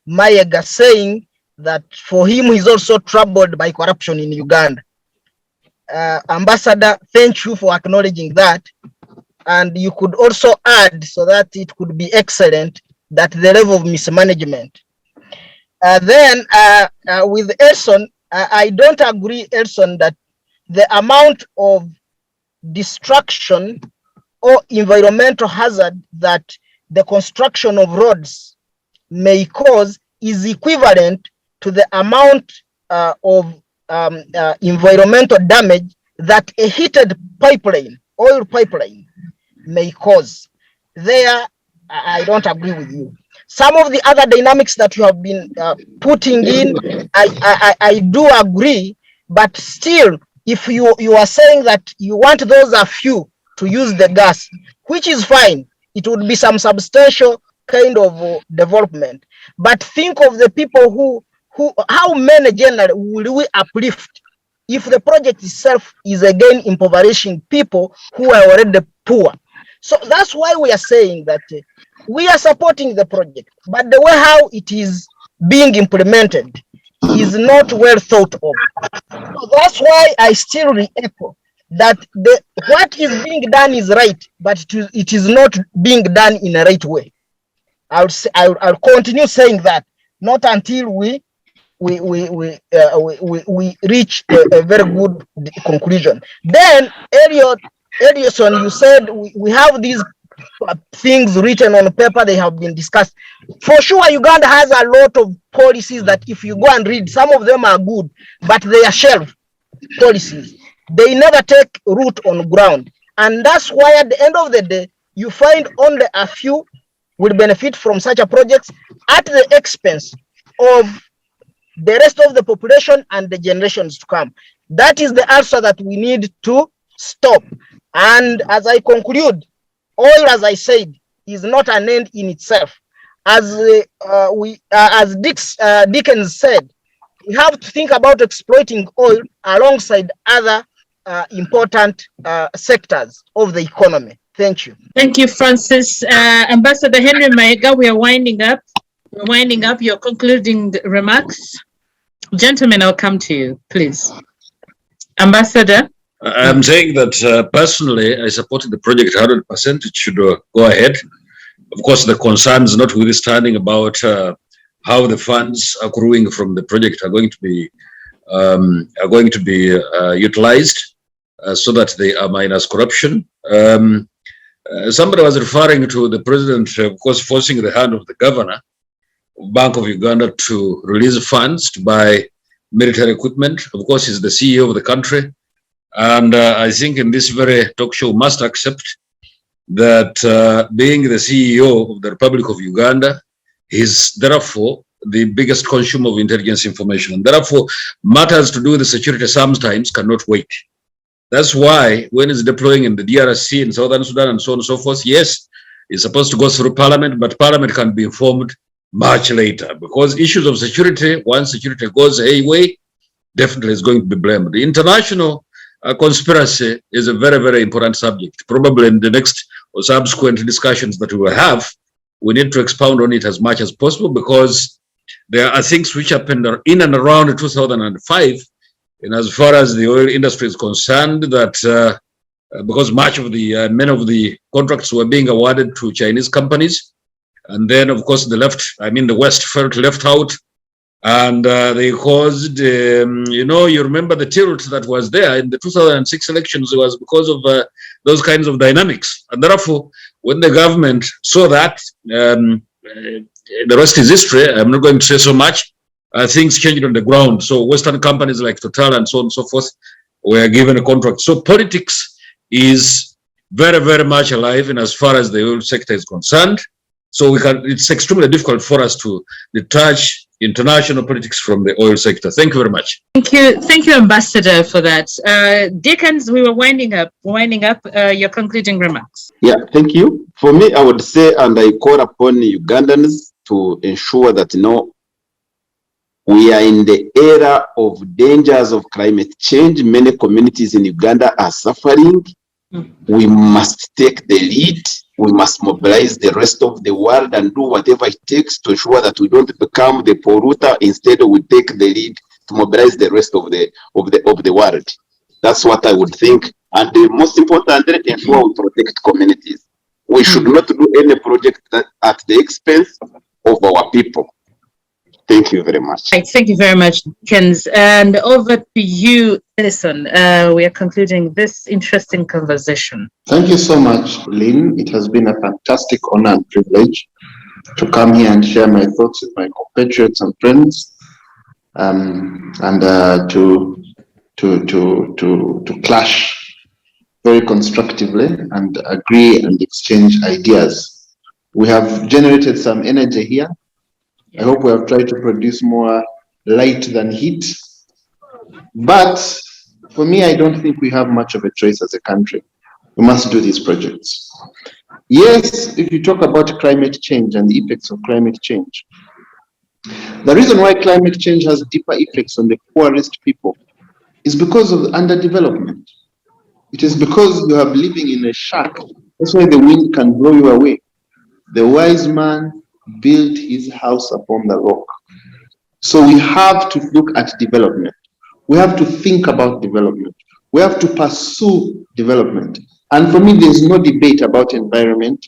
Mayega saying that for him, he's also troubled by corruption in Uganda. Ambassador, thank you for acknowledging that. And you could also add, so that it could be excellent, that the level of mismanagement. Then with Elison, I don't agree, Elison, that the amount of destruction or environmental hazard that the construction of roads may cause is equivalent to the amount of environmental damage that a heated pipeline, oil pipeline, may cause. There, I don't agree with you. Some of the other dynamics that you have been putting in, I do agree, but still, if you are saying that you want those a few to use the gas, which is fine, it would be some substantial kind of development. But think of the people who how many generally will we uplift if the project itself is again impoverishing people who are already poor? So that's why we are saying that we are supporting the project, but the way how it is being implemented is not well thought of. So that's why I still re-echo that what is being done is right, but it is not being done in a right way. I'll continue saying that, not until we reach a very good conclusion. Then, Elison, you said we have these things written on paper, they have been discussed. For sure, Uganda has a lot of policies that if you go and read, some of them are good, but they are shelf policies. They never take root on ground. And that's why at the end of the day, you find only a few will benefit from such a project at the expense of the rest of the population and the generations to come. That is the answer that we need to stop. And as I conclude, oil, as I said, is not an end in itself. As Dickens said, we have to think about exploiting oil alongside other important sectors of the economy. Thank you. Thank you, Francis. Ambassador Henry Mayega, we are winding up. We're winding up your concluding remarks. Gentlemen, I'll come to you, please. Ambassador? I'm saying that personally, I supported the project 100%. It should go ahead. Of course, the concerns notwithstanding about how the funds accruing from the project are going to be utilized so that they are minus corruption. Somebody was referring to the president, of course, forcing the hand of the governor, Bank of Uganda, to release funds to buy military equipment. Of course, he's the CEO of the country. And I think in this very talk show must accept that being the CEO of the Republic of Uganda is therefore the biggest consumer of intelligence information. And therefore, matters to do with the security sometimes cannot wait. That's why when it's deploying in the DRC in Southern Sudan and so on and so forth, yes, it's supposed to go through Parliament, but Parliament can be informed much later because issues of security, once security goes away, definitely is going to be blamed. The international conspiracy is a very, very important subject. Probably in the next or subsequent discussions that we will have, we need to expound on it as much as possible because there are things which happened in and around 2005, and as far as the oil industry is concerned, that because much of the many of the contracts were being awarded to Chinese companies, and then of course the West felt left out, and they caused, you remember the tilt that was there in the 2006 elections was because of those kinds of dynamics, and therefore when the government saw that, the rest is history. I'm not going to say so much. Things changed on the ground. So Western companies like Total and so on and so forth were given a contract. So politics is very, very much alive in as far as the oil sector is concerned. So it's extremely difficult for us to detach international politics from the oil sector. Thank you very much. Thank you, Ambassador, for that. Dickens, we were winding up your concluding remarks. Yeah, thank you. For me, I would say, and I call upon Ugandans to ensure that, we are in the era of dangers of climate change. Many communities in Uganda are suffering. We must take the lead. We must mobilize the rest of the world and do whatever it takes to ensure that we don't become the polluter. Instead, we take the lead to mobilize the rest of the world. That's what I would think. And the most important, ensure we protect communities. We should not do any project at the expense of our people. Thank you very much. Thank you very much, Dickens. And over to you, Elison. We are concluding this interesting conversation. Thank you so much, Lynn. It has been a fantastic honor and privilege to come here and share my thoughts with my compatriots and friends, and to clash very constructively and agree and exchange ideas. We have generated some energy here. I hope we have tried to produce more light than heat. But for me, I don't think we have much of a choice as a country. We must do these projects. Yes, if you talk about climate change and the effects of climate change, the reason why climate change has deeper effects on the poorest people is because of underdevelopment. It is because you are living in a shack. That's why the wind can blow you away. The wise man built his house upon the rock. So we have to look at development. We have to think about development. We have to pursue development. And for me, there's no debate about environment.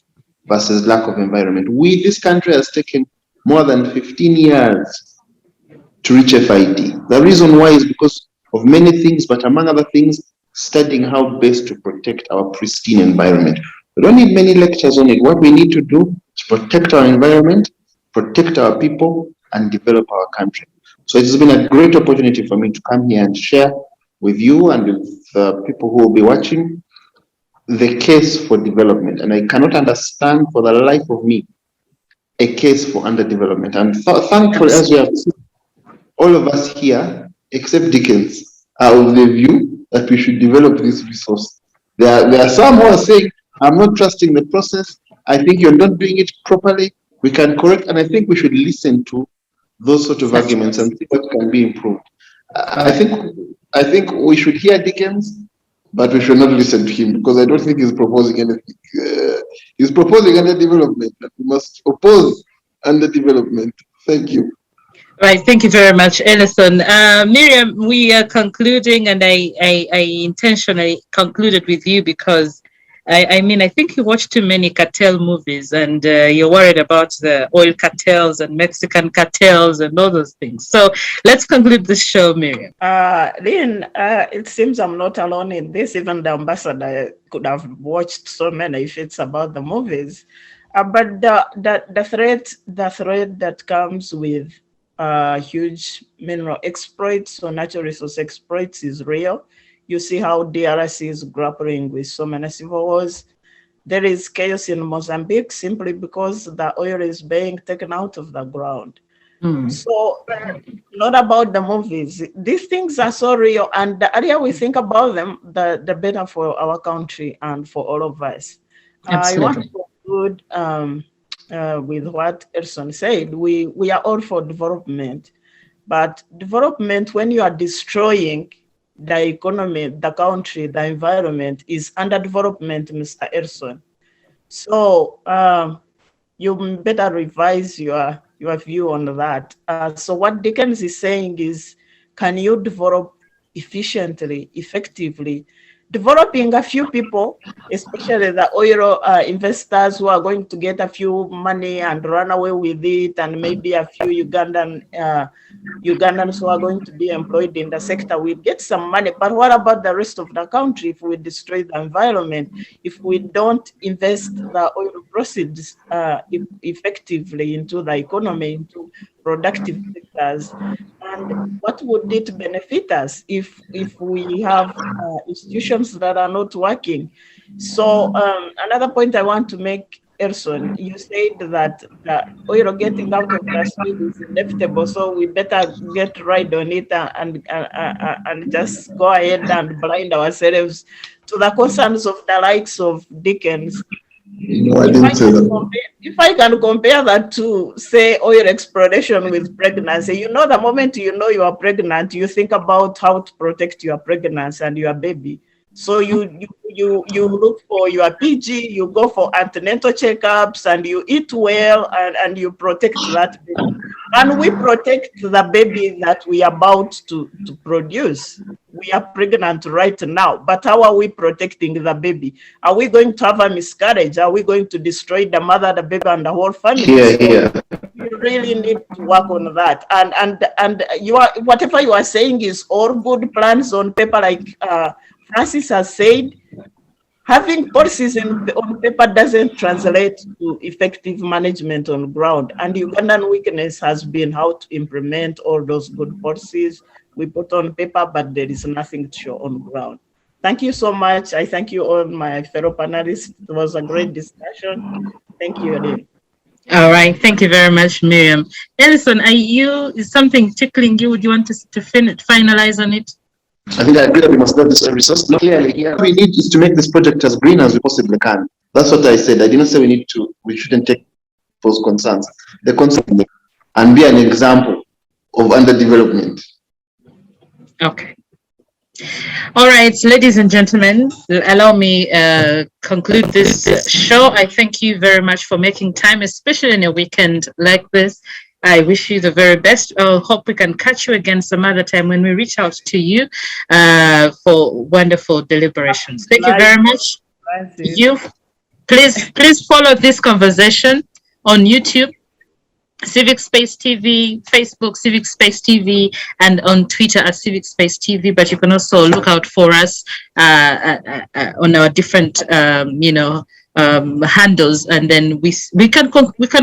versus lack of environment. This country has taken more than 15 years to reach FID. The reason why is because of many things, but among other things, studying how best to protect our pristine environment. We don't need many lectures on it. What we need to do is protect our environment, protect our people, and develop our country. So it's been a great opportunity for me to come here and share with you and with the people who will be watching the case for development. And I cannot understand for the life of me a case for underdevelopment. I'm thankful, as you have seen, all of us here, except Dickens, are of the view that we should develop this resource. There are some who are saying, I'm not trusting the process. I think you're not doing it properly. We can correct, and I think we should listen to those sort of arguments and see what can be improved. I think we should hear Dickens, but we should not listen to him, because I don't think he's proposing anything. He's proposing underdevelopment. We must oppose underdevelopment. Thank you. Right, thank you very much, Elison. Miriam, we are concluding, and I intentionally concluded with you because I mean, I think you watch too many cartel movies, and you're worried about the oil cartels and Mexican cartels and all those things. So let's conclude this show, Miriam. Lynn, it seems I'm not alone in this. Even the ambassador could have watched so many if it's about the movies. But the threat that comes with huge mineral exploits or natural resource exploits is real. You see how DRC is grappling with so many civil wars. There is chaos in Mozambique simply because the oil is being taken out of the ground. So not about the movies. These things are so real, and the earlier we think about them, the better for our country and for all of us. I want to conclude with what Elison said. We are all for development, but development, when you are destroying the economy, the country, the environment, is underdevelopment, Mr. Elison. So you better revise your view on that. So what Dickens is saying is, can you develop efficiently, effectively? Developing a few people, especially the oil investors who are going to get a few money and run away with it, and maybe a few Ugandans who are going to be employed in the sector will get some money. But what about the rest of the country if we destroy the environment, if we don't invest the oil proceeds effectively into the economy, into productive sectors? And what would it benefit us if we have institutions that are not working? So another point I want to make, Elison, you said that the oil getting out of the soil is inevitable, so we better get right on it and just go ahead and blind ourselves to the concerns of the likes of Dickens. If I can compare that to, say, oil exploration with pregnancy, the moment you know you are pregnant, you think about how to protect your pregnancy and your baby. So you look for your PG, you go for antenatal checkups, and you eat well, and you protect that baby. And we protect the baby that we are about to produce. We are pregnant right now, but how are we protecting the baby? Are we going to have a miscarriage? Are we going to destroy the mother, the baby, and the whole family? You really need to work on that. And whatever you are saying is all good plans on paper, like Francis has said. Having policies on paper doesn't translate to effective management on ground. And Ugandan weakness has been how to implement all those good policies we put on paper, but there is nothing to show on ground. Thank you so much. I thank you all, my fellow panelists. It was a great discussion. Thank you, Lynn. All right. Thank you very much, Miriam. Elison, is something tickling you? Would you want to finalize on it? I think I agree that we must have this resource. Not clearly here. We need is to make this project as green as we possibly can. That's what I said. I didn't say we shouldn't take those concerns. The concern and be an example of underdevelopment. Okay. All right, ladies and gentlemen, allow me conclude this show. I thank you very much for making time, especially in a weekend like this. I wish you the very best. I hope we can catch you again some other time when we reach out to you for wonderful deliberations. Thank you very much. Please follow this conversation on YouTube, Civic Space TV, Facebook, Civic Space TV, and on Twitter at Civic Space TV. But you can also look out for us on our different, handles, and then we can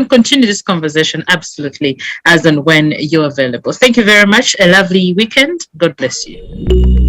continue this conversation absolutely as and when you're available. Thank you very much. A lovely weekend. God bless you.